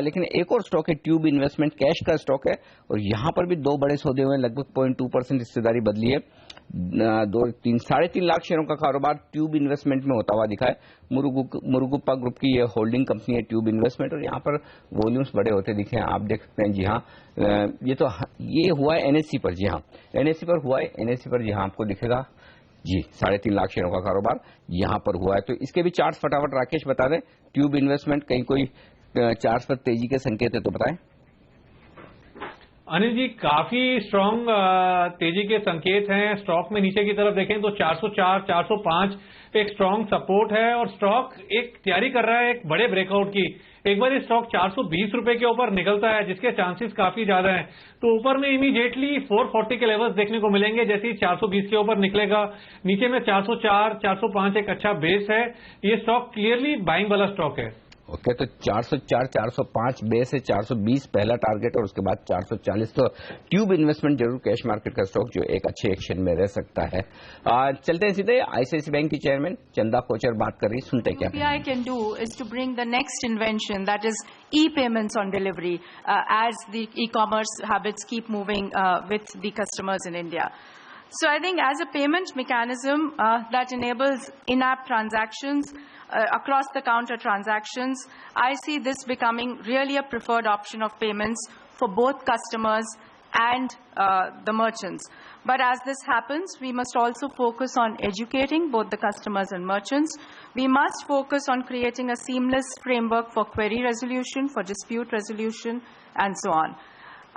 लेकिन एक और स्टॉक है ट्यूब इन्वेस्टमेंट, कैश का स्टॉक है और यहां पर भी 2 बड़े सौदे हुए, लगभग 0.2% हिस्सेदारी बदली है। 3.5 लाख शेयरों का कारोबार ट्यूब इन्वेस्टमेंट में होता हुआ दिखा है। मुरुगुप्पा ग्रुप की ये होल्डिंग कंपनी है ट्यूब इन्वेस्टमेंट और यहाँ पर वॉल्यूम्स बड़े होते दिखे हैं, आप देख सकते हैं। जी हाँ, ये हुआ है एनएससी पर। जी हाँ, एनएससी पर हुआ है। एनएससी पर यहाँ आपको दिखेगा जी 3.5 लाख शेयरों का कारोबार यहाँ पर हुआ है। तो इसके भी चार्ट फटाफट राकेश बता दें। ट्यूब इन्वेस्टमेंट कहीं कोई चार्ट पर तेजी के संकेत है तो बताएं। अनिल जी, काफी स्ट्रांग तेजी के संकेत हैं। स्टॉक में नीचे की तरफ देखें तो 404, 405 एक स्ट्रांग सपोर्ट है और स्टॉक एक तैयारी कर रहा है एक बड़े ब्रेकआउट की। एक बार ये स्टॉक 420 रुपए के ऊपर निकलता है जिसके चांसेस काफी ज्यादा हैं, तो ऊपर में इमीडिएटली 440 के लेवल्स देखने को मिलेंगे। जैसे ही 420 के ऊपर निकलेगा, नीचे में 404, 405 एक अच्छा बेस है। ये स्टॉक क्लियरली बाइंग वाला स्टॉक है। ओके, तो 404, 405 बेस है, 420 पहला टारगेट और उसके बाद 440। तो ट्यूब इन्वेस्टमेंट जरूर कैश मार्केट का स्टॉक जो एक अच्छे एक्शन में रह सकता है। चलते हैं सीधे आईसीआईसी बैंक की चेयरमैन चंदा कोचर बात कर रही, सुनते हैं क्या। UPI can do is to bring the next invention, that is e-payments on delivery, as the e-commerce habits keep moving with the customers in India. So I think as a payment mechanism that enables in-app transactions, across the counter transactions, I see this becoming really a preferred option of payments for both customers and the merchants. But as this happens, we must also focus on educating both the customers and merchants. We must focus on creating a seamless framework for query resolution, for dispute resolution, and so on.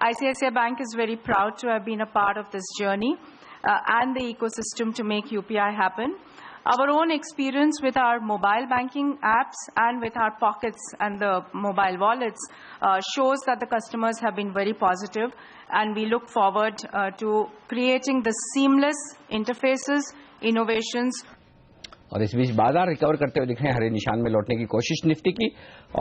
ICICI Bank is very proud to have been a part of this journey and the ecosystem to make UPI happen. Our own experience with our mobile banking apps and with our pockets and the mobile wallets shows that the customers have been very positive, and we look forward to creating the seamless interfaces, innovations. और इस बीच बाजार recover करते हुए दिख रहे हैं, हरे निशान में लौटने की कोशिश निफ्टी की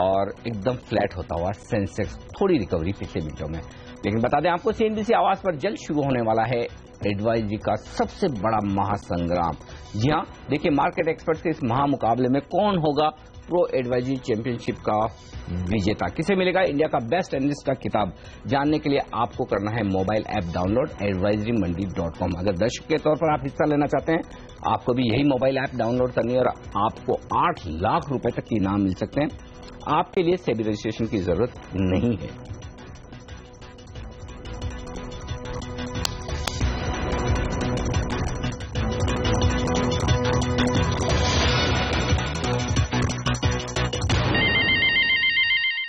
और एकदम फ्लैट होता हुआ सेंसेक्स, थोड़ी रिकवरी पिछले मिनटों में। लेकिन बता दें आपको, सीएनबीसी आवाज पर जल्द शुरू होने वाला है एडवाइजरी का सबसे बड़ा महासंग्राम। जी हाँ, देखिए मार्केट एक्सपर्ट्स के इस महामुकाबले में कौन होगा प्रो एडवाइजरी चैंपियनशिप का विजेता, किसे मिलेगा इंडिया का बेस्ट एनालिस्ट का खिताब। जानने के लिए आपको करना है मोबाइल ऐप डाउनलोड advisoryMandi.com। अगर दर्शक के तौर पर आप हिस्सा लेना चाहते हैं, आपको भी यही मोबाइल ऐप डाउनलोड करनी है और आपको 8 लाख रुपए तक के इनाम मिल सकते हैं। आपके लिए सेबी रजिस्ट्रेशन की जरूरत नहीं है।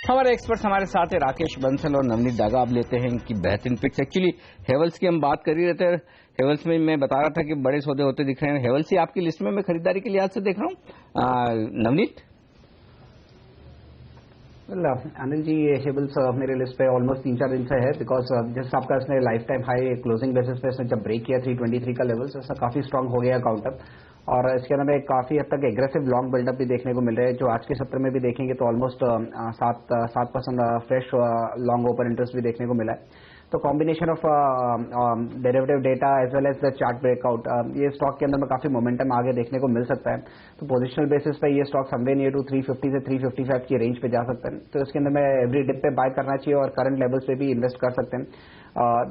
हमारे एक्सपर्ट्स हमारे साथ है राकेश बंसल और नवनीत डागा। अब लेते हैं इनकी बेहतरीन पिक्स। एक्चुअली हेवल्स की हम बात कर ही रहे थे, हेवल्स में मैं बता रहा था कि बड़े सौदे होते दिख रहे हैं। हेवल्स ही आपकी लिस्ट में मैं खरीदारी के लिहाज से देख रहा हूँ। नवनीत। अनिल जी, ये हेवल्स मेरे लिस्ट पे ऑलमोस्ट 3-4 दिन से है, बिकॉज जिस आपका इसने life time high closing basis पे इसने जब ब्रेक किया 323 का लेवल्स, ऐसा काफी स्ट्रांग हो गया काउंटर, और इसके अंदर में काफी हद तक एग्रेसिव लॉन्ग बिल्डअप भी देखने को मिल रहे हैं। जो आज के सत्र में भी देखेंगे तो almost 7% fresh long open interest भी देखने को मिला है। तो combination of derivative data as well as the chart breakout, ये स्टॉक के अंदर में काफी मोमेंटम आगे देखने को मिल सकता है। तो पोजिशनल बेसिस पे ये स्टॉक समवे नियर टू 350 से 355 की रेंज पे जा सकते हैं। तो इसके अंदर में एवरी डिप पे बाय करना चाहिए और करंट लेवल्स पे भी इन्वेस्ट कर सकते हैं।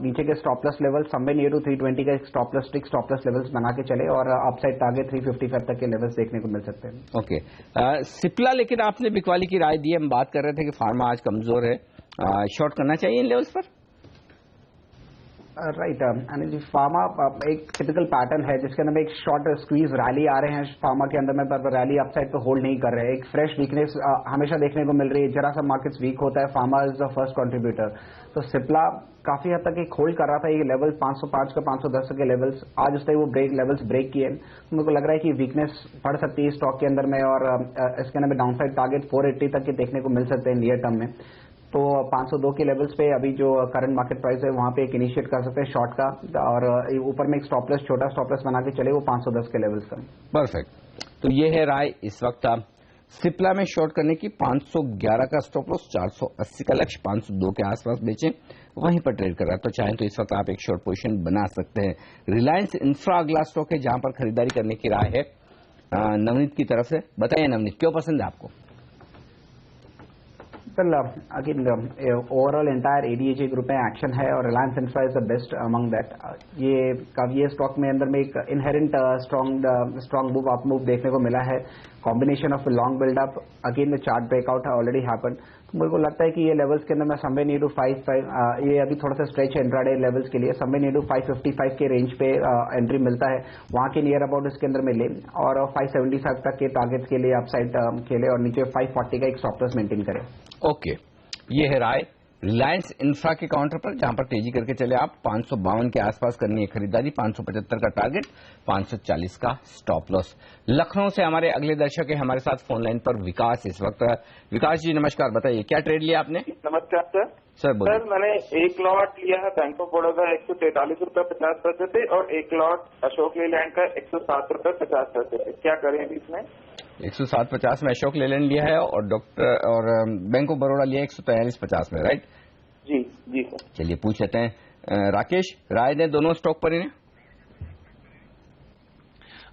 नीचे के stop loss level somewhere near to 320 का स्टॉपलेस लेवल्स बना के चले और अपसाइड टारगेट 355 तक के लेवल्स देखने को मिल सकते हैं। ओके, सिप्ला लेकिन आपने बिकवाली की राय दी। हम बात कर रहे थे कि फार्मा आज कमजोर है, शॉर्ट करना चाहिए इन लेवल्स पर। राइट अनिल जी, फार्मा एक टिपिकल पैटर्न है जिसके अंदर में एक शॉर्ट स्क्वीज रैली आ रहे हैं फार्मा के अंदर में, पर रैली अपसाइड पे होल्ड नहीं कर रहे हैं। एक फ्रेश वीकनेस हमेशा देखने को मिल रही है। जरा सा मार्केट्स वीक होता है, pharma is the first contributor. तो सिप्ला काफी हद तक एक होल्ड कर रहा था ये लेवल 505 का 510 के लेवल्स, आज उसने वो लेवल्स ब्रेक किए। मेरे को लग रहा है कि वीकनेस बढ़ सकती है स्टॉक के अंदर में और इसके अंदर में डाउनसाइड टारगेट 480 तक के देखने को मिल सकते हैं नियर टर्म में। तो 502 के लेवल्स पे अभी जो करंट मार्केट प्राइस है वहां पे एक इनिशिएट कर सकते हैं शॉर्ट का, और ऊपर में एक स्टॉपलेस, छोटा स्टॉपलेस बना के चले वो 510 के लेवल्स का। परफेक्ट। तो ये है राय इस वक्त आप सिप्ला में शॉर्ट करने की। 511 का स्टॉप लॉस, 480 का लक्ष्य, 502 के आसपास बेचें, वहीं पर ट्रेड कर रहा है। तो चाहें तो इस वक्त आप एक शॉर्ट पोजीशन बना सकते हैं। रिलायंस इंफ्रा अगला स्टॉक है जहां पर खरीदारी करने की राय है नवनीत की तरफ से। बताइए नवनीत, क्यों पसंद है आपको? Again overall entire ADAG group में एक्शन है और Reliance Infra is the best among that. ये स्टॉक में अंदर में एक inherent strong move up move देखने को मिला है। Combination of long buildup, again the chart breakout है ऑलरेडी हैपन। तो मेरे को लगता है कि ये लेवल्स के अंदर में समवे नियर टू 55, ये अभी थोड़ा सा स्ट्रेच है इंट्राडे लेवल्स के लिए। समवे नियर टू 555 के रेंज पे एंट्री मिलता है, वहां के नियर अबाउट इसके अंदर में ले, और 575 तक के टारगेट के लिए अपसाइड खेले और नीचे 540 का एक स्टॉप लॉस मेंटेन करे। ओके, ये है राय रिलायंस इंफ्रा के काउंटर पर जहां पर तेजी करके चले आप। 552 के आसपास करनी है खरीदारी, 575 का टारगेट, 540 का स्टॉप लॉस। लखनऊ से हमारे अगले दर्शक है हमारे साथ फोन लाइन पर विकास इस वक्त। विकास जी नमस्कार, बताइए क्या ट्रेड लिया आपने? नमस्कार सर। सर बोलिए। सर मैंने एक लॉट लिया है बैंक ऑफ बड़ौदा 143 रुपये 50 पैसे थे और एक लॉट अशोक लीलैंड का 107 रुपये 50 पैसे थे। क्या करें अभी इसमें? 107.50 में अशोक लेलैंड लिया है और बैंक ऑफ बड़ौदा लिया है 143.50 में, राइट? जी जी सर। चलिए पूछ लेते हैं राकेश, राय दें दोनों स्टॉक पर इन्हें।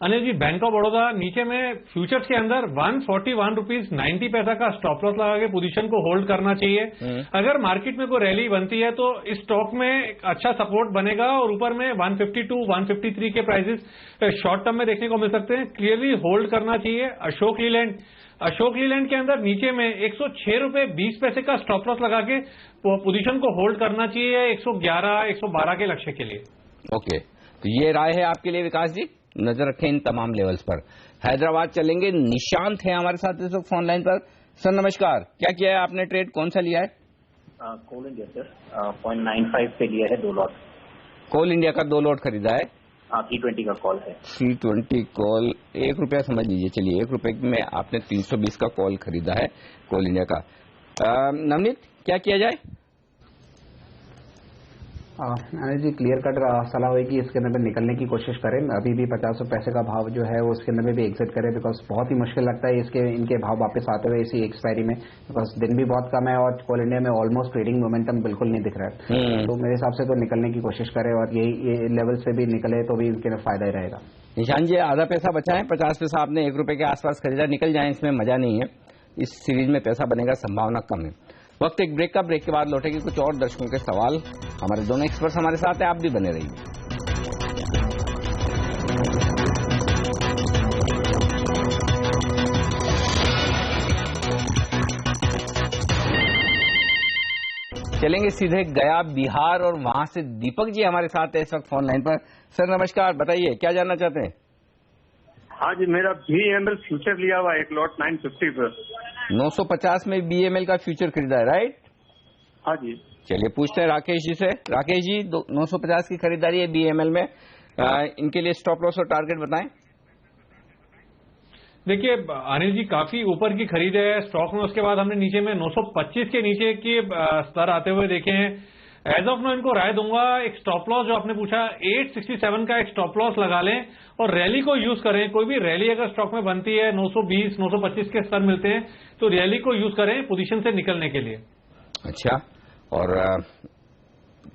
अनिल जी, बैंक ऑफ बड़ौदा नीचे में फ्यूचर्स के अंदर 141 रुपीज 90 पैसा का स्टॉप लॉस लगा के पोजीशन को होल्ड करना चाहिए। अगर मार्केट में कोई रैली बनती है तो इस स्टॉक में एक अच्छा सपोर्ट बनेगा और ऊपर में 152, 153 के प्राइसेस शॉर्ट टर्म में देखने को मिल सकते हैं। क्लियरली होल्ड करना चाहिए। अशोक लीलैंड के अंदर नीचे में 106 रुपए 20 पैसे का स्टॉप लॉस लगा के पोजीशन को होल्ड करना चाहिए 111, 112 के लक्ष्य के लिए। ओके, तो ये राय है आपके लिए विकास जी, नजर रखें इन तमाम लेवल्स पर। हैदराबाद चलेंगे, निशांत है हमारे साथ इस वक्त फोन लाइन पर। सर नमस्कार, क्या किया है आपने ट्रेड, कौन सा लिया है? कोल इंडिया सर, 0.95 पे लिया है 2 लॉट। कोल इंडिया का 2 लॉट खरीदा है? T20 का कॉल है। T20 कॉल ₹1 समझ लीजिए। चलिए ₹1 में आपने 320 का कॉल खरीदा है कोल इंडिया का। नवनीत, क्या किया जाए? अनिल जी, क्लियर कट सलाह हुई कि इसके अंदर में निकलने की कोशिश करें। अभी भी 50 पैसे का भाव जो है वो उसके अंदर में भी एग्जिट करें, बिकॉज बहुत ही मुश्किल लगता है इनके भाव वापस आते हुए इसी एक्सपायरी में, बिकॉज दिन भी बहुत कम है और कोल इंडिया में ऑलमोस्ट ट्रेडिंग मोमेंटम बिल्कुल नहीं दिख रहा है। तो मेरे हिसाब से तो निकलने की कोशिश करें और ये लेवल से भी निकले तो भी इनके फायदा ही रहेगा। निशान जी, आधा पैसा बचा है, 50 पैसा आपने ₹1 के आसपास खरीदा, निकल जाए, इसमें मजा नहीं है। इस सीरीज में पैसा बनेगा, संभावना कम है। वक्त एक ब्रेक का, ब्रेक के बाद लौटेंगे कुछ और दर्शकों के सवाल। हमारे दोनों एक्सपर्ट्स हमारे साथ हैं, आप भी बने रहिए। चलेंगे सीधे गया बिहार और वहां से दीपक जी हमारे साथ है इस वक्त फोन लाइन पर। सर नमस्कार, बताइए क्या जानना चाहते हैं? हाँ जी, मेरा BML फ्यूचर लिया हुआ 1 लॉट 950 पर। 950 में BML का फ्यूचर खरीदा है, राइट? हाँ जी। चलिए पूछते हैं राकेश जी से। राकेश जी, 950 की खरीदारी है BML में, इनके लिए स्टॉप लॉस और टारगेट बताएं। देखिए अनिल जी, काफी ऊपर की खरीद है स्टॉक में, उसके बाद हमने नीचे में 925 के नीचे के स्तर आते हुए देखे हैं। एज ऑफ नो इनको राय दूंगा, एक स्टॉप लॉस जो आपने पूछा 867 का एक स्टॉप लॉस लगा लें और रैली को यूज करें। कोई भी रैली अगर स्टॉक में बनती है 920, 925 के स्तर मिलते हैं तो रैली को यूज करें पोजीशन से निकलने के लिए। अच्छा, और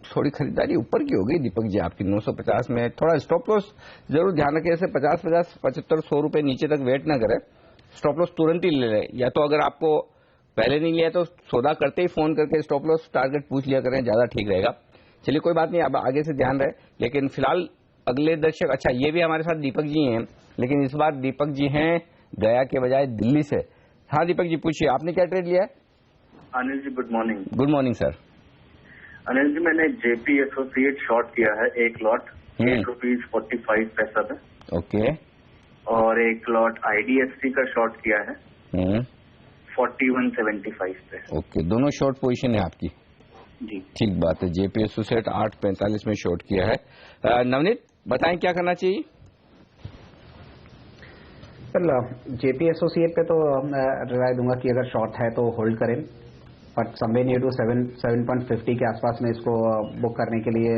थोड़ी खरीदारी ऊपर की हो गई दीपक जी आपकी 950 में। थोड़ा स्टॉप लॉस जरूर ध्यान रखें, ऐसे 50, 75, 100 रुपए नीचे तक वेट ना करें, स्टॉप लॉस तुरंत ही ले लें। या तो अगर आपको पहले नहीं लिया तो सौदा करते ही फोन करके स्टॉप लॉस टारगेट पूछ लिया करें, ज्यादा ठीक रहेगा। चलिए कोई बात नहीं, अब आगे से ध्यान रहे। लेकिन फिलहाल अगले दर्शक, अच्छा ये भी हमारे साथ दीपक जी हैं, लेकिन इस बार दीपक जी हैं गया के बजाय दिल्ली से। हाँ दीपक जी, पूछिए, आपने क्या ट्रेड लिया है? Anil ji good morning. Good morning sir. Anil ji, मैंने JP एसोसिएट शॉर्ट किया है 1 लॉट ₹8.45 पे। ओके। और 1 लॉट IDFC का शॉर्ट किया है 41.75 पे। ओके, दोनों शॉर्ट पोजीशन है आपकी? जी ठीक बात है। JP एसोसिएट 8.45 में शॉर्ट किया है। नवनीत बताएं क्या करना चाहिए? सर JP एसोसिएट पे तो राय दूंगा कि अगर शॉर्ट है तो होल्ड करें, बट समवे नियर टू 7.50 के आसपास में इसको बुक करने के लिए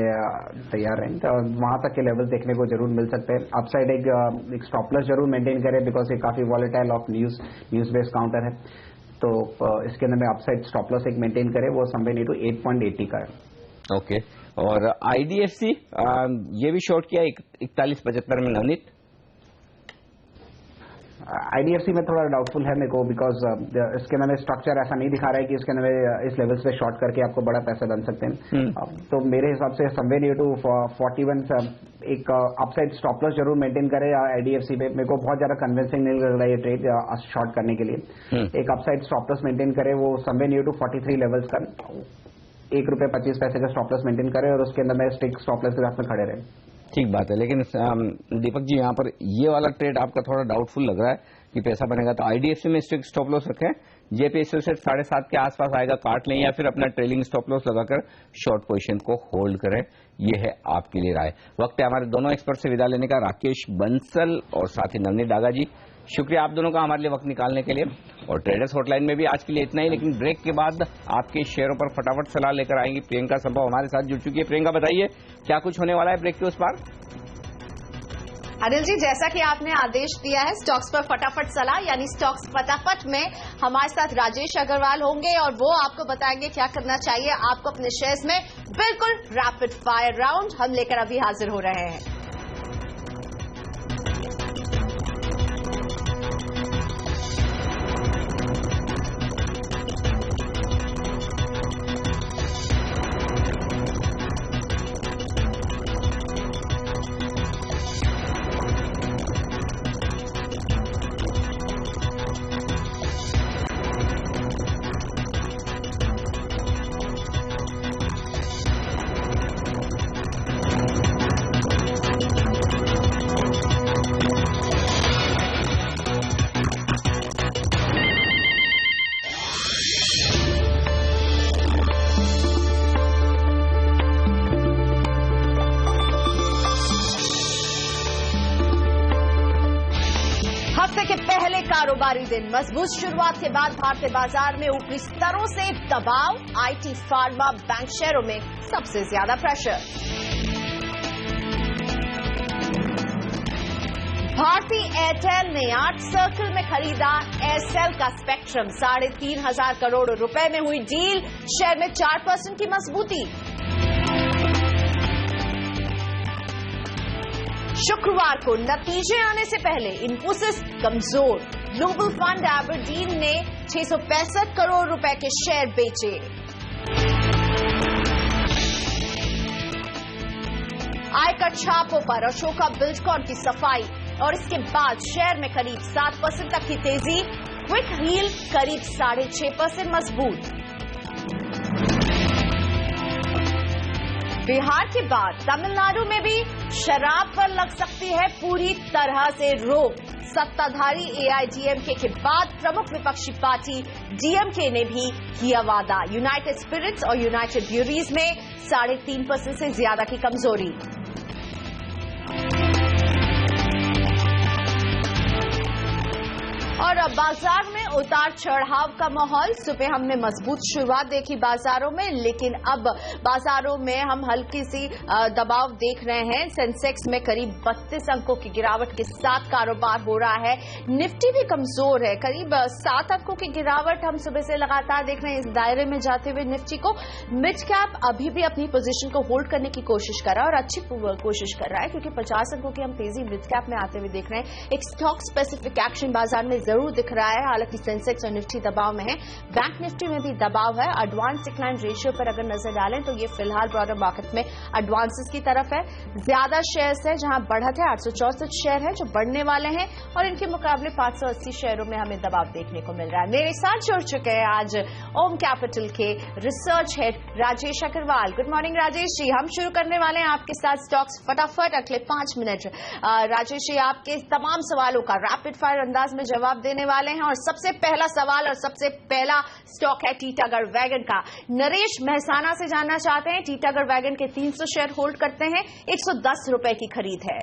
तैयार रहें। तो वहां तक के लेवल देखने को जरूर मिल सकते हैं। अपसाइड एक स्टॉप लॉस जरूर मेंटेन करें, बिकॉज ये काफी volatile of news based counter है, तो इसके अंदर में अपसाइड स्टॉप लॉस एक मेंटेन करें, वो समवे नियर टू 8.80 का है। ओके, और IDFC ये भी शॉर्ट किया 41.75 में। नवनीत, IDFC में थोड़ा डाउटफुल है मेरे को, बिकॉज इसके अंदर स्ट्रक्चर ऐसा नहीं दिखा रहा है कि इसके अंदर इस लेवल्स पे शॉर्ट करके आपको बड़ा पैसा बन सकते हैं। तो मेरे हिसाब से समवे नियर टू 41 एक अपसाइड स्टॉप लॉस जरूर मेंटेन करें IDFC पे। मेरे को बहुत ज्यादा कन्विंसिंग नहीं लग रहा है ये ट्रेड शॉर्ट करने के लिए। एक अपसाइड स्टॉप लॉस मेंटेन करें, वो समवे नियर टू 43 लेवल्स का ₹1.25 का स्टॉप लॉस मेंटेन करें और उसके अंदर में स्टिक स्टॉप लॉस के साथ में खड़े रहें। ठीक बात है, लेकिन दीपक जी यहाँ पर ये वाला ट्रेड आपका थोड़ा डाउटफुल लग रहा है कि पैसा बनेगा, तो IDFC में स्ट्रिक्ट स्टॉप लॉस रखें। JP एसोसिएट 7.5 के आसपास आएगा, काट लें, या फिर अपना ट्रेलिंग स्टॉप लॉस लगाकर शॉर्ट पोजीशन को होल्ड करें। ये है आपके लिए राय। वक्त है हमारे दोनों एक्सपर्ट से विदा लेने का, राकेश बंसल और साथ ही नवनीत डागा जी। शुक्रिया आप दोनों का हमारे लिए वक्त निकालने के लिए। और ट्रेडर्स हॉटलाइन में भी आज के लिए इतना ही, लेकिन ब्रेक के बाद आपके शेयरों पर फटाफट सलाह लेकर आएंगी प्रियंका संभव, हमारे साथ जुड़ चुकी है। प्रियंका बताइए क्या कुछ होने वाला है ब्रेक के उस पार? अनिल जी, जैसा कि आपने आदेश दिया है स्टॉक्स पर फटाफट सलाह, यानी स्टॉक्स फटाफट में हमारे साथ राजेश अग्रवाल होंगे और वो आपको बताएंगे क्या करना चाहिए आपको अपने शेयर्स में। बिल्कुल रैपिड फायर राउंड हम लेकर अभी हाजिर हो रहे हैं। कारोबारी दिन, मजबूत शुरुआत के बाद भारतीय बाजार में ऊपरी स्तरों से दबाव, आईटी, फार्मा, बैंक शेयरों में सबसे ज्यादा प्रेशर। भारतीय एयरटेल ने 8 सर्कल में खरीदा एयरसेल का स्पेक्ट्रम, 3,500 करोड़ रुपए में हुई डील, शेयर में 4% की मजबूती। शुक्रवार को नतीजे आने से पहले इन्फोसिस कमजोर, ग्लोबल फंड एबरडीन ने 665 करोड़ रुपए के शेयर बेचे। आयकर छापों पर अशोका बिल्डकॉन की सफाई और इसके बाद शेयर में करीब 7% तक की तेजी, क्विक हील करीब 6.5% मजबूत। बिहार के बाद तमिलनाडु में भी शराब पर लग सकती है पूरी तरह से रोक। सत्ताधारी एआईडीएमके के बाद प्रमुख विपक्षी पार्टी डीएमके ने भी किया वादा, यूनाइटेड स्पिरिट्स और यूनाइटेड ब्यूरीज में 3.5% से ज्यादा की कमजोरी। और बाजार में उतार चढ़ाव का माहौल। सुबह हमने मजबूत शुरुआत देखी बाजारों में, लेकिन अब बाजारों में हम हल्की सी दबाव देख रहे हैं। सेंसेक्स में करीब 32 अंकों की गिरावट के साथ कारोबार हो रहा है। निफ्टी भी कमजोर है, करीब 7 अंकों की गिरावट हम सुबह से लगातार देख रहे हैं। इस दायरे में जाते हुए निफ्टी को मिड कैप अभी भी अपनी पोजीशन को होल्ड करने की कोशिश कर रहा है और अच्छी कोशिश कर रहा है, क्योंकि 50 अंकों की हम तेजी मिड कैप में आते हुए देख रहे हैं। एक स्टॉक स्पेसिफिक एक्शन बाजार में जरूर दिख रहा है, हालांकि सेंसेक्स और निफ्टी दबाव में है। बैंक निफ्टी में भी दबाव है। एडवांस डिक्लाइन रेशियो पर अगर नजर डालें तो ये फिलहाल ब्रॉडर मार्केट में एडवांसेस की तरफ है। ज्यादा शेयर्स है, जहां बढ़त है 864 शेयर है जो बढ़ने वाले हैं और इनके मुकाबले 580 शेयरों में हमें दबाव देखने को मिल रहा है। मेरे साथ जुड़ चुके हैं आज ओम कैपिटल के research head Rajesh Agarwal. Good morning Rajesh ji. हम शुरू करने वाले हैं आपके साथ स्टॉक्स फटाफट अगले 5 मिनट। राजेश जी, आपके तमाम सवालों का रैपिड फायर अंदाज में जवाब देने वाले हैं और सबसे पहला सवाल और सबसे पहला स्टॉक है टीटागढ़ वैगन का। नरेश महसाना से जानना चाहते हैं, टीटागढ़ वैगन के 300 शेयर होल्ड करते हैं, 110 रुपए की खरीद है।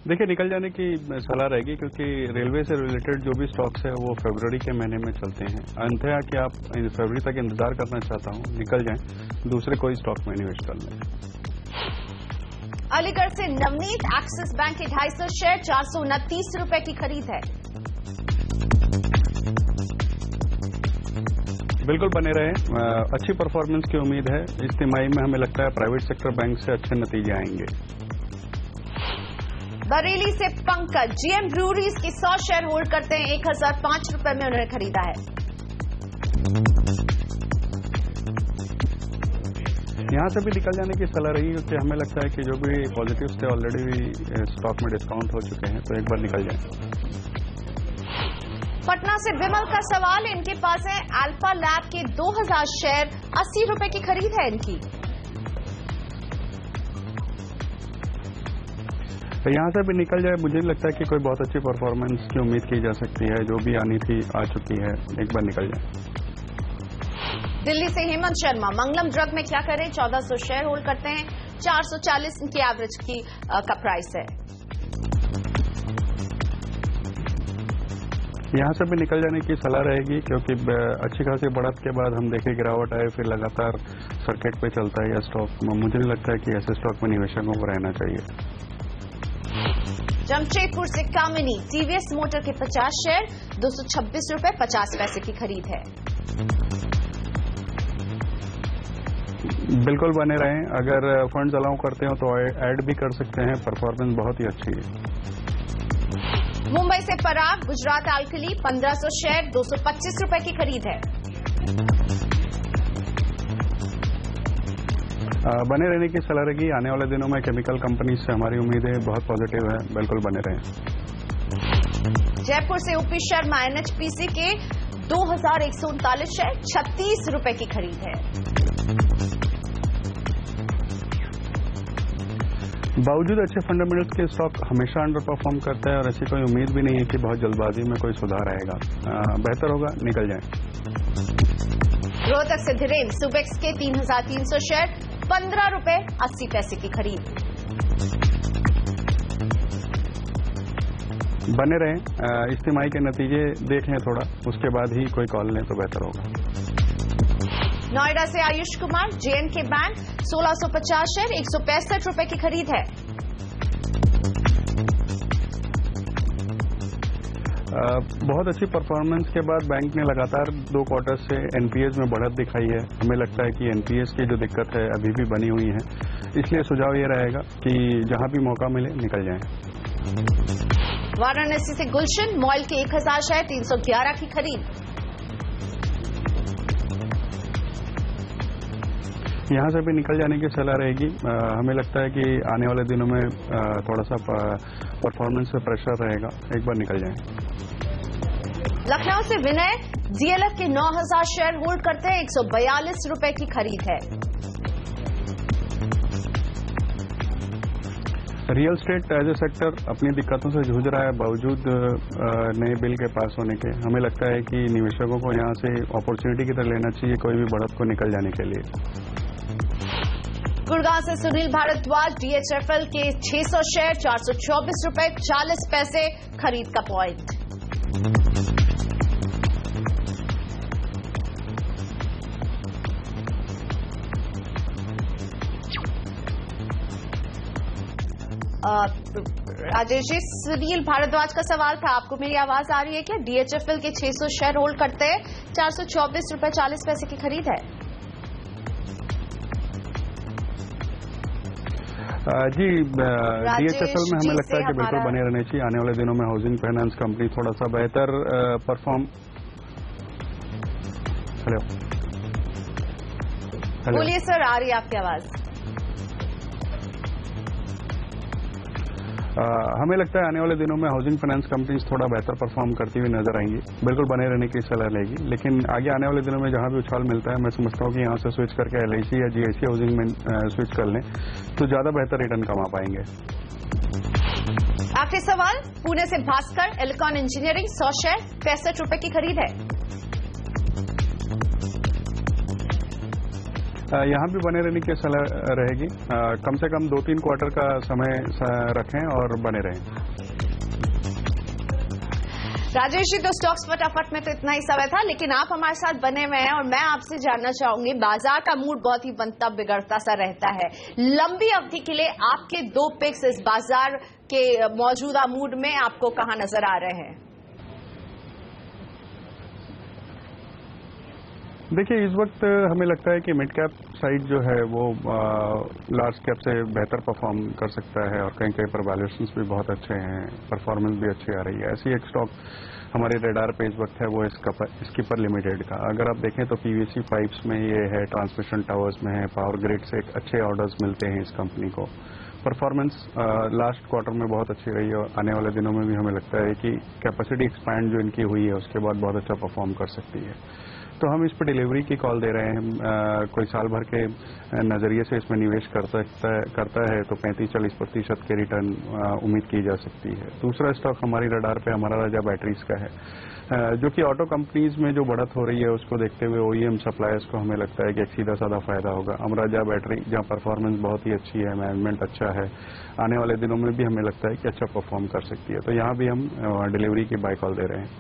देखिए, निकल जाने की सलाह रहेगी, क्योंकि रेलवे से रिलेटेड जो भी स्टॉक्स है वो फरवरी के महीने में चलते हैं। अंततः कि आप फरवरी तक इंतजार करना चाहता हूं, निकल जाएं, दूसरे कोई स्टॉक में निवेश कर लें। अलीगढ़ से नवनीत, एक्सिस बैंक के 250 शेयर, 429 रुपए की खरीद है। बिल्कुल बने रहे, अच्छी परफॉर्मेंस की उम्मीद है। इस तिमाही में हमें लगता है प्राइवेट सेक्टर बैंक से अच्छे नतीजे आएंगे। बरेली से पंकज, जीएम ब्रूरीज की 100 शेयर होल्ड करते हैं, 1005 रुपए में उन्होंने खरीदा है। यहां से भी निकल जाने की सलाह रही, क्योंकि हमें लगता है कि जो भी पॉजिटिव्स थे ऑलरेडी स्टॉक में डिस्काउंट हो चुके हैं, तो एक बार निकल जाए। पटना से विमल का सवाल, इनके पास है अल्फा लैब के 2000 शेयर, 80 रुपए की खरीद है इनकी। तो यहां से भी निकल जाए, मुझे लगता है कि कोई बहुत अच्छी परफॉर्मेंस की उम्मीद की जा सकती है। जो भी आनी थी आ चुकी है, एक बार निकल जाए। दिल्ली से हेमंत शर्मा, मंगलम ड्रग में क्या करें, 1400 शेयर होल्ड करते हैं, 440 इनकी एवरेज की का प्राइस है। यहाँ से भी निकल जाने की सलाह रहेगी, क्योंकि अच्छी खासी बढ़त के बाद हम देखें गिरावट आए, फिर लगातार सर्किट पे चलता है यह स्टॉक। मुझे नहीं लगता है कि ऐसे स्टॉक में निवेशकों को रहना चाहिए। जमशेदपुर से कामिनी, टीवीएस मोटर के 50 शेयर, 226 रुपए 50 पैसे की खरीद है। बिल्कुल बने रहें। अगर फंड्स अलाउ करते हो तो ऐड भी कर सकते हैं, परफॉर्मेंस बहुत ही अच्छी है। मुंबई से पराग, गुजरात अल्कली 1500 शेयर, 225 रुपए की खरीद है। बने रहने की सलाह रहेगी। आने वाले दिनों में केमिकल कंपनी से हमारी उम्मीदें बहुत पॉजिटिव है, बिल्कुल बने रहें। जयपुर से ओपी शर्मा, एनएचपीसी के 2139 शेयर, 36 रुपए की खरीद है। बावजूद अच्छे फंडामेंटल्स के स्टॉक हमेशा अंडर परफॉर्म करता है और ऐसी कोई उम्मीद भी नहीं है कि बहुत जल्दबाजी में कोई सुधार आएगा। बेहतर होगा निकल जाएं। रोहतक से धीरेन्द्र, सुबेक्स के 3300 शेयर, 15 रुपए 80 पैसे की खरीद। बने रहें। इस्तेमाल के नतीजे देख लें थोड़ा, उसके बाद ही कोई कॉल लें तो बेहतर होगा। नोएडा से Ayush Kumar, JNK bank 1650 share, 165 रुपए की खरीद है। बहुत अच्छी परफॉर्मेंस के बाद बैंक ने लगातार 2 क्वार्टर से एनपीएस में बढ़त दिखाई है। हमें लगता है कि एनपीएस की जो दिक्कत है अभी भी बनी हुई है, इसलिए सुझाव ये रहेगा कि जहां भी मौका मिले निकल जाएं। वाराणसी से गुलशन, मॉल के 1000 शेयर, 311 की खरीद। यहाँ से भी निकल जाने की सलाह रहेगी। हमें लगता है कि आने वाले दिनों में थोड़ा सा परफॉर्मेंस पे प्रेशर रहेगा, एक बार निकल जाएं। लखनऊ से विनय, डीएलएफ के 9000 शेयर होल्ड करते हैं, 142 रुपए की खरीद है। Real estate as a sector अपनी दिक्कतों से जूझ रहा है, बावजूद नए बिल के पास होने के। हमें लगता है कि निवेशकों को यहाँ से अपॉर्चुनिटी की तरह लेना चाहिए कोई भी बढ़त को निकल जाने के लिए। गुड़गांव से सुनील भारद्वाज, डीएचएफएल के 600 शेयर, 424 रुपए 40 पैसे खरीद का पॉइंट। राजेश जी, सुनील भारद्वाज का सवाल था, आपको मेरी आवाज आ रही है क्या? डीएचएफएल के 600 शेयर होल्ड करते हैं, 424 रुपए 40 पैसे की खरीद है। जी, डीएचएफएल में हमें लगता है कि बिल्कुल बने रहने चाहिए। आने वाले दिनों में हाउसिंग फाइनेंस कंपनी थोड़ा सा बेहतर परफॉर्म। हेलो, बोलिए सर, आ रही है आपकी आवाज। हमें लगता है आने वाले दिनों में हाउसिंग फाइनेंस कंपनीज थोड़ा बेहतर परफॉर्म करती हुई नजर आएंगी, बिल्कुल बने रहने की सलाह रहेगी। लेकिन आगे आने वाले दिनों में जहां भी उछाल मिलता है, मैं समझता हूं कि यहां से स्विच करके एलआईसी या जीआईसी हाउसिंग में स्विच कर लें तो ज्यादा बेहतर रिटर्न कमा पाएंगे। आखिरी सवाल, पुणे से भास्कर, एलिकॉन इंजीनियरिंग 100 शेयर, 65 रुपए की खरीद है। यहाँ भी बने रहने की सलाह रहेगी। कम से कम 2-3 क्वार्टर का समय रखें और बने रहें। राजेश जी, तो स्टॉक्स फटाफट में तो इतना ही समय था, लेकिन आप हमारे साथ बने हुए हैं और मैं आपसे जानना चाहूंगी, बाजार का मूड बहुत ही बनता बिगड़ता सा रहता है। लंबी अवधि के लिए आपके 2 पिक्स इस बाजार के मौजूदा मूड में आपको कहां नजर आ रहे हैं? देखिए, इस वक्त हमें लगता है कि मिड कैप साइड जो है वो लार्ज कैप से बेहतर परफॉर्म कर सकता है और कहीं कहीं पर वैल्यूएशंस भी बहुत अच्छे हैं, परफॉर्मेंस भी अच्छी आ रही है। ऐसी एक स्टॉक हमारे रेडार पे इस वक्त है, वो स्कीपर लिमिटेड का। अगर आप देखें तो पीवीसी पाइप्स में ये है, ट्रांसमिशन टावर्स में है, पावर ग्रिड से अच्छे ऑर्डर्स मिलते हैं इस कंपनी को। परफॉर्मेंस लास्ट क्वार्टर में बहुत अच्छी रही है और आने वाले दिनों में भी हमें लगता है कि कैपेसिटी एक्सपैंड जो इनकी हुई है उसके बाद बहुत अच्छा परफॉर्म कर सकती है। तो हम इस पर डिलीवरी की कॉल दे रहे हैं। कोई साल भर के नजरिए से इसमें निवेश करता है तो 35-40% के रिटर्न उम्मीद की जा सकती है। दूसरा स्टॉक हमारी रडार पे अमरा राजा बैटरीज का है, जो कि ऑटो कंपनीज में जो बढ़त हो रही है उसको देखते हुए ओईएम सप्लायर्स को हमें लगता है कि एक सीधा साधा फायदा होगा। अमरा राजा बैटरी जहां परफॉर्मेंस बहुत ही अच्छी है, मैनेजमेंट अच्छा है, आने वाले दिनों में भी हमें लगता है कि अच्छा परफॉर्म कर सकती है। तो यहाँ भी हम डिलीवरी की बाय कॉल दे रहे हैं।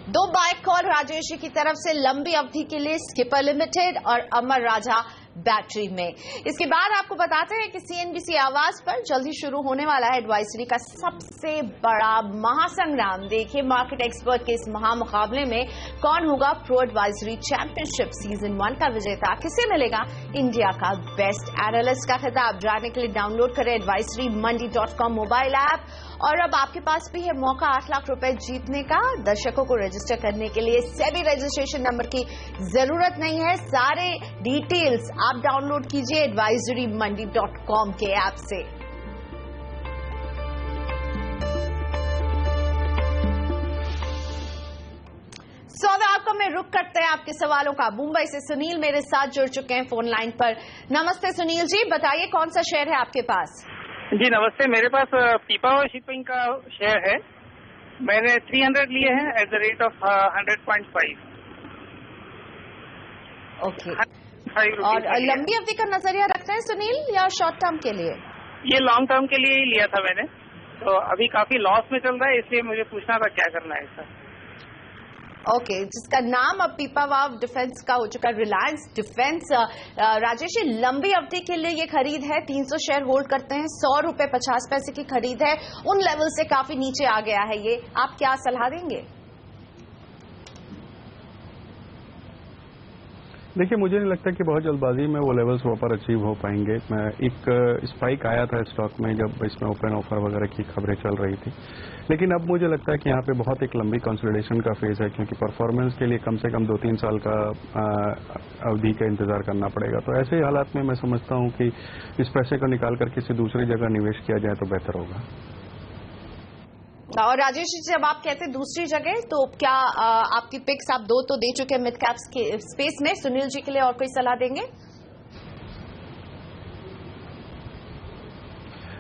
दो बाय कॉल राजेश जी की तरफ से लंबी अवधि के लिए स्किपर लिमिटेड और अमर राजा बैटरी में। इसके बाद आपको बताते हैं कि सीएनबीसी आवाज पर जल्द ही शुरू होने वाला है एडवाइजरी का सबसे बड़ा महासंग्राम। देखिए मार्केट एक्सपर्ट के इस महामुकाबले में कौन होगा प्रो एडवाइजरी चैंपियनशिप सीजन 1 का विजेता, किसे मिलेगा इंडिया का बेस्ट एनालिस्ट का खिताब। जानने के लिए डाउनलोड करें advisorymonday.com मोबाइल ऐप। और अब आपके पास भी है मौका 8 लाख रुपए जीतने का। दर्शकों को रजिस्टर करने के लिए सेबी रजिस्ट्रेशन नंबर की जरूरत नहीं है, सारे डिटेल्स आप डाउनलोड कीजिए advisorymonday.com के ऐप से। सौदा आपका में रुक करते हैं आपके सवालों का। मुंबई से सुनील मेरे साथ जुड़ चुके हैं फोन लाइन पर। नमस्ते सुनील जी, बताइए कौन सा शेयर है आपके पास? जी नमस्ते, मेरे पास पीपावाव शिपिंग का शेयर है। मैंने 300 लिए हैं at the rate of 100.5। Okay, और लंबी अवधि का नजरिया रखते हैं सुनील या शॉर्ट टर्म के लिए? ये लॉन्ग टर्म के लिए ही लिया था मैंने, तो अभी काफी लॉस में चल रहा है, इसलिए मुझे पूछना था क्या करना है इसका। ओके, जिसका नाम अब पीपावाव डिफेंस का हो चुका, रिलायंस डिफेंस। राजेश जी, लंबी अवधि के लिए ये खरीद है, 300 शेयर होल्ड करते हैं, 100 रुपए 50 पैसे की खरीद है, उन लेवल से काफी नीचे आ गया है ये, आप क्या सलाह देंगे? देखिए, मुझे नहीं लगता कि बहुत जल्दबाजी में वो लेवल्स वापस अचीव हो पाएंगे। एक स्पाइक आया था स्टॉक में जब इसमें ओपन ऑफर वगैरह की खबरें चल रही थी, लेकिन अब मुझे लगता है कि यहाँ पे बहुत एक लंबी कंसोलिडेशन का फेज है, क्योंकि परफॉर्मेंस के लिए कम से कम 2-3 साल का अवधि का इंतजार करना पड़ेगा। तो ऐसे हालात में मैं समझता हूँ कि इस पैसे को निकाल कर किसी दूसरी जगह निवेश किया जाए तो बेहतर होगा। और राजेश जी, जब आप कहते हैं दूसरी जगह, तो क्या आपकी पिक्स आप 2 तो दे चुके हैं मिड कैप स्पेस में, सुनील जी के लिए और कोई सलाह देंगे?